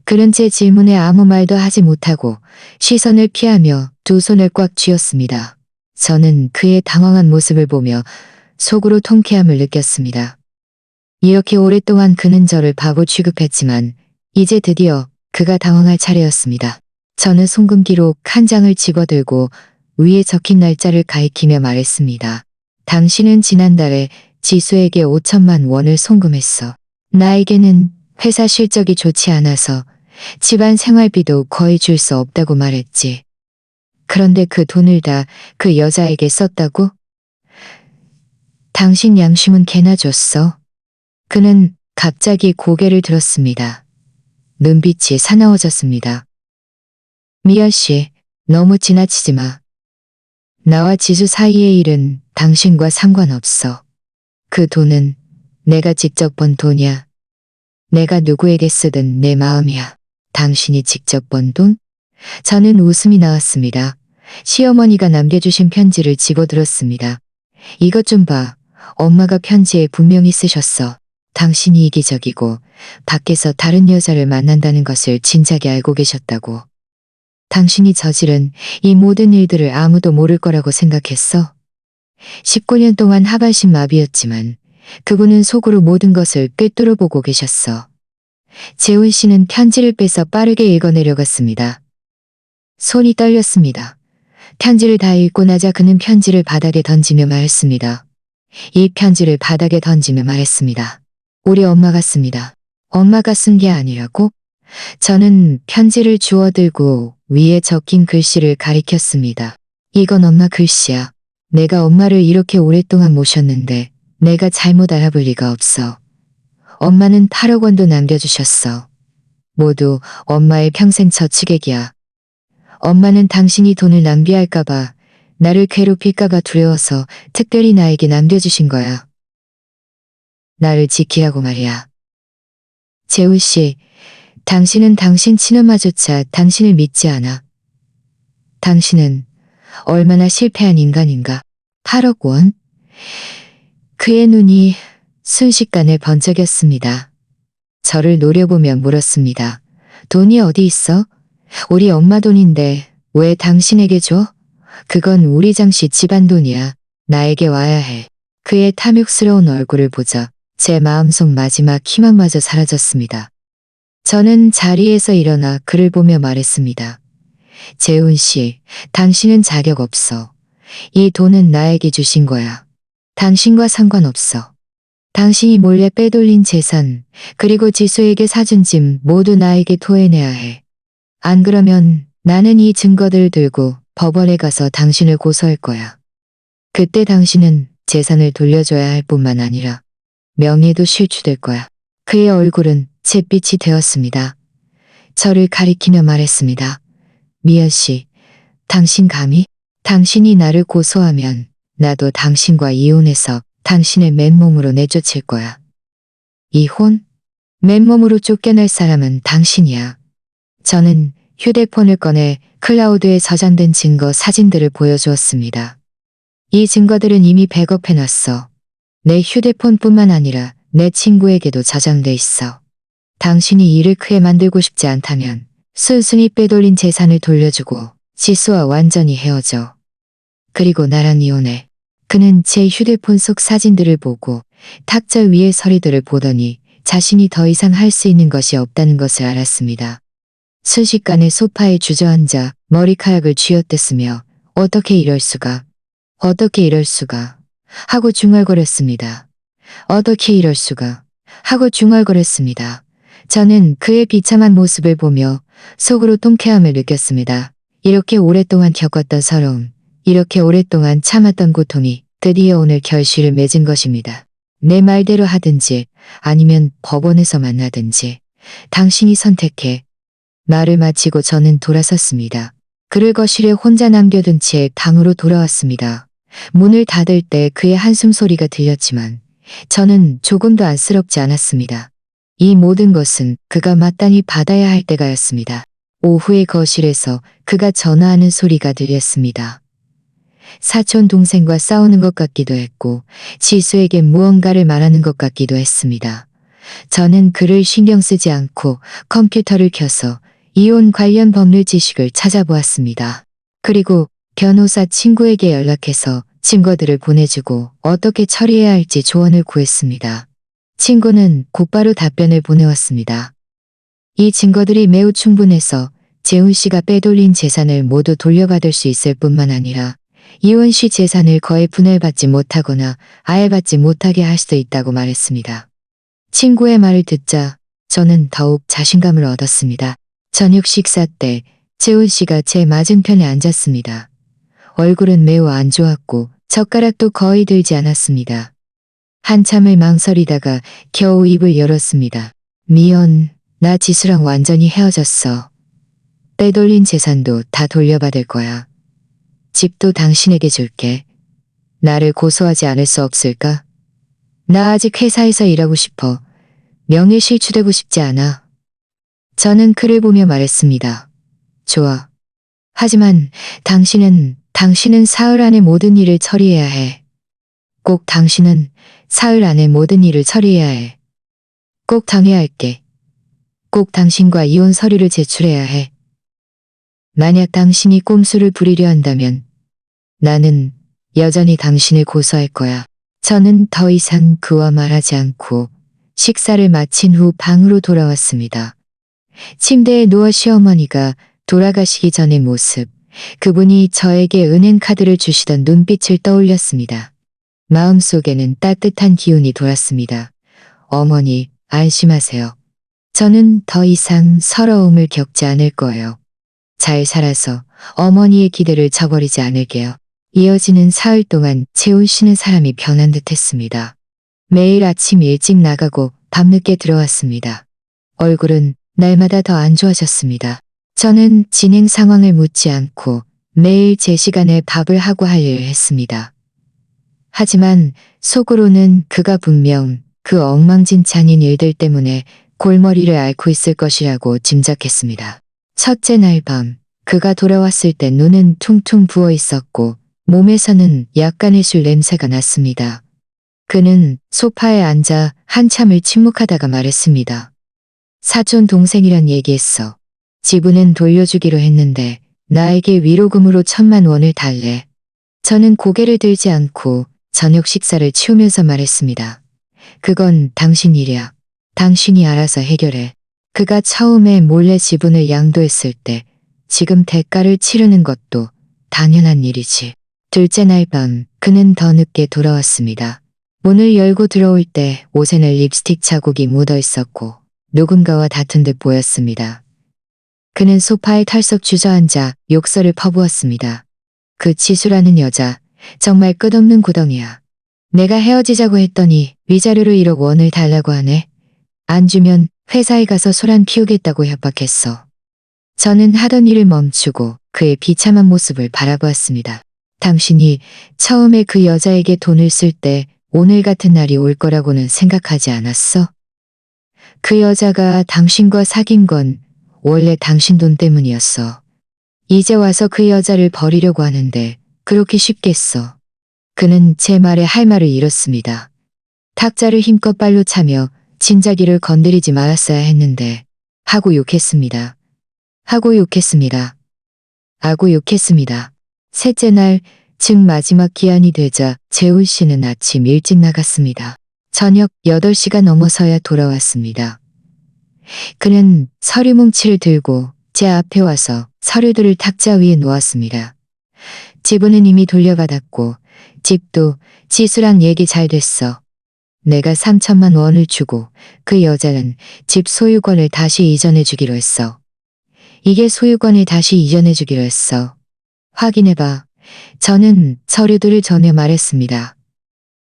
그는 제 질문에 아무 말도 하지 못하고 시선을 피하며 두 손을 꽉 쥐었습니다. 저는 그의 당황한 모습을 보며 속으로 통쾌함을 느꼈습니다. 이렇게 오랫동안 그는 저를 바보 취급했지만 이제 드디어 그가 당황할 차례였습니다. 저는 송금 기록 한 장을 집어들고 위에 적힌 날짜를 가리키며 말했습니다. 당신은 지난달에 지수에게 5천만 원을 송금했어. 나에게는 회사 실적이 좋지 않아서 집안 생활비도 거의 줄 수 없다고 말했지. 그런데 그 돈을 다 그 여자에게 썼다고? 당신 양심은 개나 줬어. 그는 갑자기 고개를 들었습니다. 눈빛이 사나워졌습니다. 미연 씨, 너무 지나치지 마. 나와 지수 사이의 일은 당신과 상관없어. 그 돈은 내가 직접 번 돈이야. 내가 누구에게 쓰든 내 마음이야. 당신이 직접 번 돈? 저는 웃음이 나왔습니다. 시어머니가 남겨주신 편지를 집어들었습니다. 이것 좀 봐. 엄마가 편지에 분명히 쓰셨어. 당신이 이기적이고 밖에서 다른 여자를 만난다는 것을 진작에 알고 계셨다고. 당신이 저지른 이 모든 일들을 아무도 모를 거라고 생각했어? 19년 동안 하반신 마비였지만 그분은 속으로 모든 것을 꿰뚫어 보고 계셨어. 재훈 씨는 편지를 빼서 빠르게 읽어내려갔습니다. 손이 떨렸습니다. 편지를 다 읽고 나자 그는 편지를 바닥에 던지며 말했습니다. 이 편지를 바닥에 던지며 말했습니다. 우리 엄마 같습니다. 엄마가 쓴 게 아니라고? 저는 편지를 주워들고 위에 적힌 글씨를 가리켰습니다. 이건 엄마 글씨야. 내가 엄마를 이렇게 오랫동안 모셨는데 내가 잘못 알아볼 리가 없어. 엄마는 8억 원도 남겨주셨어. 모두 엄마의 평생 저축액이야. 엄마는 당신이 돈을 낭비할까봐, 나를 괴롭힐까봐 두려워서 특별히 나에게 남겨주신 거야. 나를 지키라고 말이야. 재훈 씨, 당신은 당신 친엄마조차 당신을 믿지 않아. 당신은 얼마나 실패한 인간인가. 8억 원? 그의 눈이 순식간에 번쩍였습니다. 저를 노려보며 물었습니다. 돈이 어디 있어? 우리 엄마 돈인데 왜 당신에게 줘? 그건 우리 장씨 집안 돈이야. 나에게 와야 해. 그의 탐욕스러운 얼굴을 보자 제 마음속 마지막 희망마저 사라졌습니다. 저는 자리에서 일어나 그를 보며 말했습니다. 재훈 씨, 당신은 자격 없어. 이 돈은 나에게 주신 거야. 당신과 상관없어. 당신이 몰래 빼돌린 재산, 그리고 지수에게 사준 집 모두 나에게 토해내야 해. 안 그러면 나는 이 증거들을 들고 법원에 가서 당신을 고소할 거야. 그때 당신은 재산을 돌려줘야 할 뿐만 아니라 명예도 실추될 거야. 그의 얼굴은 잿빛이 되었습니다. 저를 가리키며 말했습니다. 미연 씨, 당신 감히? 당신이 나를 고소하면 나도 당신과 이혼해서 당신을 맨몸으로 내쫓을 거야. 이혼? 맨몸으로 쫓겨날 사람은 당신이야. 저는 휴대폰을 꺼내 클라우드에 저장된 증거 사진들을 보여주었습니다. 이 증거들은 이미 백업해놨어. 내 휴대폰뿐만 아니라 내 친구에게도 저장돼 있어. 당신이 일을 크게 만들고 싶지 않다면 순순히 빼돌린 재산을 돌려주고 지수와 완전히 헤어져. 그리고 나랑 이혼해. 그는 제 휴대폰 속 사진들을 보고 탁자 위의 서리들을 보더니 자신이 더 이상 할 수 있는 것이 없다는 것을 알았습니다. 순식간에 소파에 주저앉아 머리카락을 쥐어뜯으며 어떻게 이럴 수가, 어떻게 이럴 수가 하고 중얼거렸습니다. 어떻게 이럴 수가 하고 중얼거렸습니다. 저는 그의 비참한 모습을 보며 속으로 통쾌함을 느꼈습니다. 이렇게 오랫동안 겪었던 서러움, 이렇게 오랫동안 참았던 고통이 드디어 오늘 결실을 맺은 것입니다. 내 말대로 하든지 아니면 법원에서 만나든지 당신이 선택해. 말을 마치고 저는 돌아섰습니다. 그를 거실에 혼자 남겨둔 채 방으로 돌아왔습니다. 문을 닫을 때 그의 한숨 소리가 들렸지만 저는 조금도 안쓰럽지 않았습니다. 이 모든 것은 그가 마땅히 받아야 할 때가였습니다. 오후에 거실에서 그가 전화하는 소리가 들렸습니다. 사촌 동생과 싸우는 것 같기도 했고 지수에게 무언가를 말하는 것 같기도 했습니다. 저는 그를 신경 쓰지 않고 컴퓨터를 켜서 이혼 관련 법률 지식을 찾아보았습니다. 그리고 변호사 친구에게 연락해서 증거들을 보내주고 어떻게 처리해야 할지 조언을 구했습니다. 친구는 곧바로 답변을 보내왔습니다. 이 증거들이 매우 충분해서 재훈 씨가 빼돌린 재산을 모두 돌려받을 수 있을 뿐만 아니라 이혼 시 재산을 거의 분할받지 못하거나 아예 받지 못하게 할 수도 있다고 말했습니다. 친구의 말을 듣자 저는 더욱 자신감을 얻었습니다. 저녁 식사 때 재훈 씨가 제 맞은편에 앉았습니다. 얼굴은 매우 안 좋았고 젓가락도 거의 들지 않았습니다. 한참을 망설이다가 겨우 입을 열었습니다. 미연, 나 지수랑 완전히 헤어졌어. 빼돌린 재산도 다 돌려받을 거야. 집도 당신에게 줄게. 나를 고소하지 않을 수 없을까? 나 아직 회사에서 일하고 싶어. 명예실추되고 싶지 않아. 저는 그를 보며 말했습니다. 좋아. 하지만 당신은 사흘 안에 모든 일을 처리해야 해. 꼭 당신은 사흘 안에 모든 일을 처리해야 해. 꼭 당해할게. 꼭 당신과 이혼 서류를 제출해야 해. 만약 당신이 꼼수를 부리려 한다면 나는 여전히 당신을 고소할 거야. 저는 더 이상 그와 말하지 않고 식사를 마친 후 방으로 돌아왔습니다. 침대에 누워 시어머니가 돌아가시기 전의 모습, 그분이 저에게 은행 카드를 주시던 눈빛을 떠올렸습니다. 마음속에는 따뜻한 기운이 돌았습니다. 어머니, 안심하세요. 저는 더 이상 서러움을 겪지 않을 거예요. 잘 살아서 어머니의 기대를 저버리지 않을게요. 이어지는 사흘 동안 재훈 씨는 사람이 변한 듯 했습니다. 매일 아침 일찍 나가고 밤늦게 들어왔습니다. 얼굴은 날마다 더 안 좋아졌습니다. 저는 진행 상황을 묻지 않고 매일 제 시간에 밥을 하고 할 일을 했습니다. 하지만 속으로는 그가 분명 그 엉망진창인 일들 때문에 골머리를 앓고 있을 것이라고 짐작했습니다. 첫째 날 밤, 그가 돌아왔을 때 눈은 퉁퉁 부어 있었고 몸에서는 약간의 술 냄새가 났습니다. 그는 소파에 앉아 한참을 침묵하다가 말했습니다. 사촌 동생이란 얘기했어. 지분은 돌려주기로 했는데 나에게 위로금으로 1,000만 원을 달래. 저는 고개를 들지 않고 저녁 식사를 치우면서 말했습니다. 그건 당신 일이야. 당신이 알아서 해결해. 그가 처음에 몰래 지분을 양도했을 때 지금 대가를 치르는 것도 당연한 일이지. 둘째 날 밤 그는 더 늦게 돌아왔습니다. 문을 열고 들어올 때 옷에는 립스틱 자국이 묻어 있었고 누군가와 다툰 듯 보였습니다. 그는 소파에 털썩 주저앉아 욕설을 퍼부었습니다. 그 지수라는 여자 정말 끝없는 구덩이야. 내가 헤어지자고 했더니 위자료로 1억 원을 달라고 하네. 안 주면 회사에 가서 소란 피우겠다고 협박했어. 저는 하던 일을 멈추고 그의 비참한 모습을 바라보았습니다. 당신이 처음에 그 여자에게 돈을 쓸 때 오늘 같은 날이 올 거라고는 생각하지 않았어? 그 여자가 당신과 사귄 건 원래 당신 돈 때문이었어. 이제 와서 그 여자를 버리려고 하는데 그렇게 쉽겠어. 그는 제 말에 할 말을 잃었습니다. 탁자를 힘껏 발로 차며 진자기를 건드리지 말았어야 했는데 하고 욕했습니다. 하고 욕했습니다. 하고 욕했습니다. 셋째 날, 즉 마지막 기한이 되자 재훈 씨는 아침 일찍 나갔습니다. 저녁 8시가 넘어서야 돌아왔습니다. 그는 서류 뭉치를 들고 제 앞에 와서 서류들을 탁자 위에 놓았습니다. 지분은 이미 돌려받았고 집도 지수랑 얘기 잘 됐어. 내가 3천만 원을 주고 그 여자는 집 소유권을 다시 이전해 주기로 했어. 이게 소유권을 다시 이전해 주기로 했어. 확인해봐. 저는 서류들을 전해 말했습니다.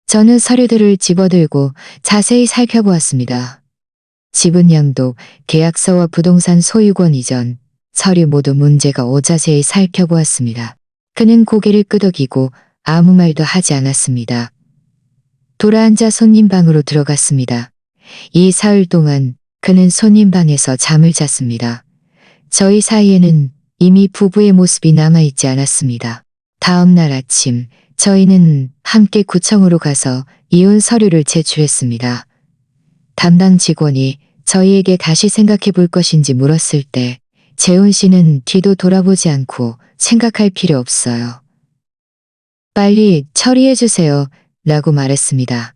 저는 서류들을 집어들고 자세히 살펴보았습니다. 지분량도 계약서와 부동산 소유권 이전, 서류 모두 문제가 오자세히 살펴보았습니다. 그는 고개를 끄덕이고 아무 말도 하지 않았습니다. 돌아앉아 손님 방으로 들어갔습니다. 이 사흘 동안 그는 손님 방에서 잠을 잤습니다. 저희 사이에는 이미 부부의 모습이 남아있지 않았습니다. 다음 날 아침 저희는 함께 구청으로 가서 이혼 서류를 제출했습니다. 담당 직원이 저희에게 다시 생각해 볼 것인지 물었을 때 재훈 씨는 뒤도 돌아보지 않고 생각할 필요 없어요. 빨리 처리해 주세요. 라고 말했습니다.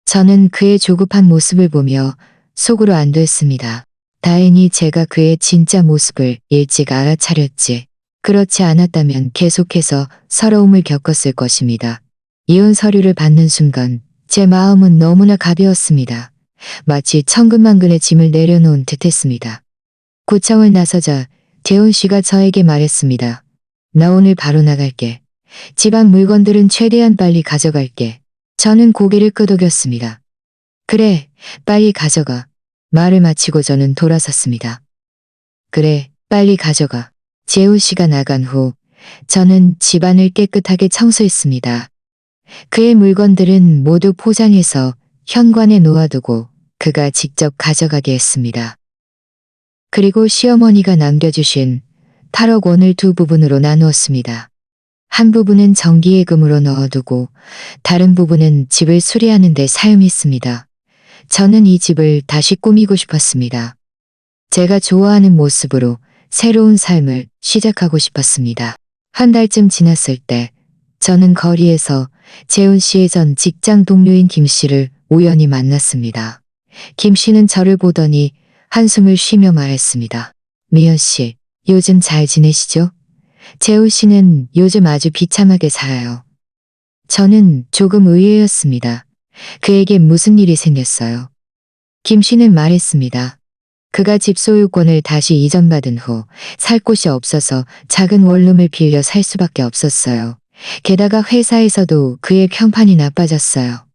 저는 그의 조급한 모습을 보며 속으로 안도했습니다. 다행히 제가 그의 진짜 모습을 일찍 알아차렸지. 그렇지 않았다면 계속해서 서러움을 겪었을 것입니다. 이혼 서류를 받는 순간 제 마음은 너무나 가벼웠습니다. 마치 천근만근의 짐을 내려놓은 듯했습니다. 구청을 나서자 재훈 씨가 저에게 말했습니다. 나 오늘 바로 나갈게. 집안 물건들은 최대한 빨리 가져갈게. 저는 고개를 끄덕였습니다. 그래, 빨리 가져가. 말을 마치고 저는 돌아섰습니다. 그래, 빨리 가져가. 재훈 씨가 나간 후 저는 집안을 깨끗하게 청소했습니다. 그의 물건들은 모두 포장해서 현관에 놓아두고 그가 직접 가져가게 했습니다. 그리고 시어머니가 남겨주신 8억 원을 두 부분으로 나누었습니다. 한 부분은 정기예금으로 넣어두고 다른 부분은 집을 수리하는 데 사용했습니다. 저는 이 집을 다시 꾸미고 싶었습니다. 제가 좋아하는 모습으로 새로운 삶을 시작하고 싶었습니다. 한 달쯤 지났을 때 저는 거리에서 재훈 씨의 전 직장 동료인 김 씨를 우연히 만났습니다. 김 씨는 저를 보더니 한숨을 쉬며 말했습니다. 미연 씨, 요즘 잘 지내시죠? 재훈 씨는 요즘 아주 비참하게 살아요. 저는 조금 의외였습니다. 그에게 무슨 일이 생겼어요? 김 씨는 말했습니다. 그가 집 소유권을 다시 이전받은 후 살 곳이 없어서 작은 원룸을 빌려 살 수밖에 없었어요. 게다가 회사에서도 그의 평판이 나빠졌어요.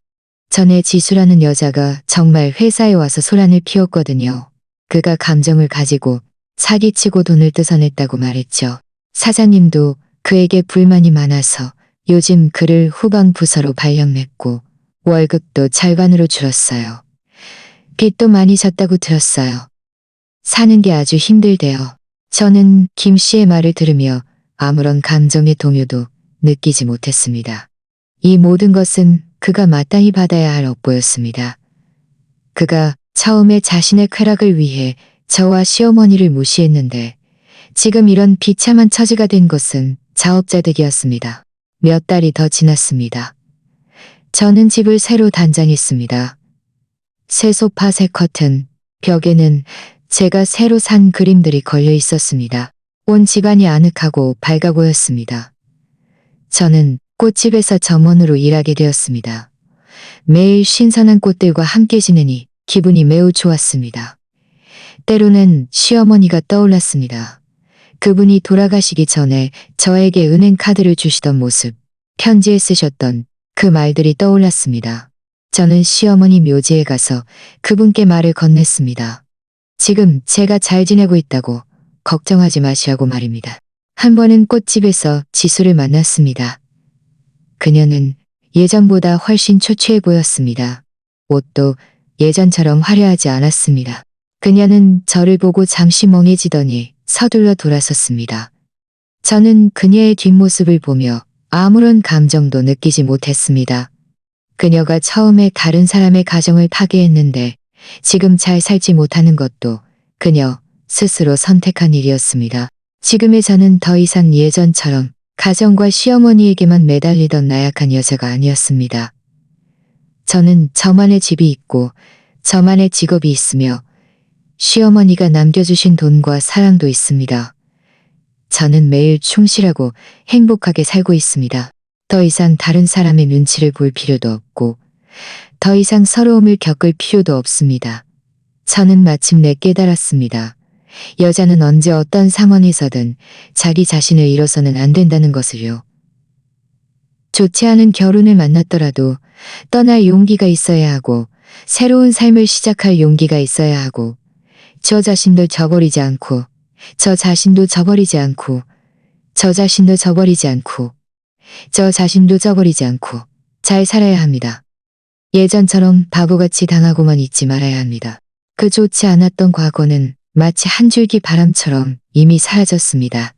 전에 지수라는 여자가 정말 회사에 와서 소란을 피웠거든요. 그가 감정을 가지고 사기치고 돈을 뜯어냈다고 말했죠. 사장님도 그에게 불만이 많아서 요즘 그를 후방 부서로 발령냈고 월급도 절반으로 줄었어요. 빚도 많이 졌다고 들었어요. 사는 게 아주 힘들대요. 저는 김 씨의 말을 들으며 아무런 감정의 동요도 느끼지 못했습니다. 이 모든 것은 그가 마땅히 받아야 할 업보였습니다. 그가 처음에 자신의 쾌락을 위해 저와 시어머니를 무시했는데 지금 이런 비참한 처지가 된 것은 자업자득이었습니다. 몇 달이 더 지났습니다. 저는 집을 새로 단장했습니다. 새 소파, 새 커튼, 벽에는 제가 새로 산 그림들이 걸려 있었습니다. 온 집안이 아늑하고 밝아 보였습니다. 저는 꽃집에서 점원으로 일하게 되었습니다. 매일 신선한 꽃들과 함께 지내니 기분이 매우 좋았습니다. 때로는 시어머니가 떠올랐습니다. 그분이 돌아가시기 전에 저에게 은행 카드를 주시던 모습, 편지에 쓰셨던 그 말들이 떠올랐습니다. 저는 시어머니 묘지에 가서 그분께 말을 건넸습니다. 지금 제가 잘 지내고 있다고 걱정하지 마시라고 말입니다. 한 번은 꽃집에서 지수를 만났습니다. 그녀는 예전보다 훨씬 초췌해 보였습니다. 옷도 예전처럼 화려하지 않았습니다. 그녀는 저를 보고 잠시 멍해지더니 서둘러 돌아섰습니다. 저는 그녀의 뒷모습을 보며 아무런 감정도 느끼지 못했습니다. 그녀가 처음에 다른 사람의 가정을 파괴했는데 지금 잘 살지 못하는 것도 그녀 스스로 선택한 일이었습니다. 지금의 저는 더 이상 예전처럼 가정과 시어머니에게만 매달리던 나약한 여자가 아니었습니다. 저는 저만의 집이 있고 저만의 직업이 있으며 시어머니가 남겨주신 돈과 사랑도 있습니다. 저는 매일 충실하고 행복하게 살고 있습니다. 더 이상 다른 사람의 눈치를 볼 필요도 없고 더 이상 서러움을 겪을 필요도 없습니다. 저는 마침내 깨달았습니다. 여자는 언제 어떤 상황에서든 자기 자신을 잃어서는 안 된다는 것을요. 좋지 않은 결혼을 만났더라도 떠날 용기가 있어야 하고 새로운 삶을 시작할 용기가 있어야 하고 저 자신도 저버리지 않고 저 자신도 저버리지 않고 저 자신도 저버리지 않고 저 자신도 저버리지 않고 잘 살아야 합니다. 예전처럼 바보같이 당하고만 있지 말아야 합니다. 그 좋지 않았던 과거는 마치 한 줄기 바람처럼 이미 사라졌습니다.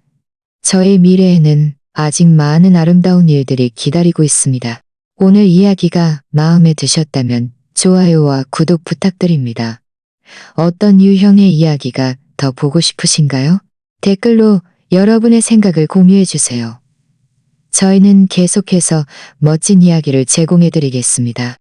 저의 미래에는 아직 많은 아름다운 일들이 기다리고 있습니다. 오늘 이야기가 마음에 드셨다면 좋아요와 구독 부탁드립니다. 어떤 유형의 이야기가 더 보고 싶으신가요? 댓글로 여러분의 생각을 공유해 주세요. 저희는 계속해서 멋진 이야기를 제공해 드리겠습니다.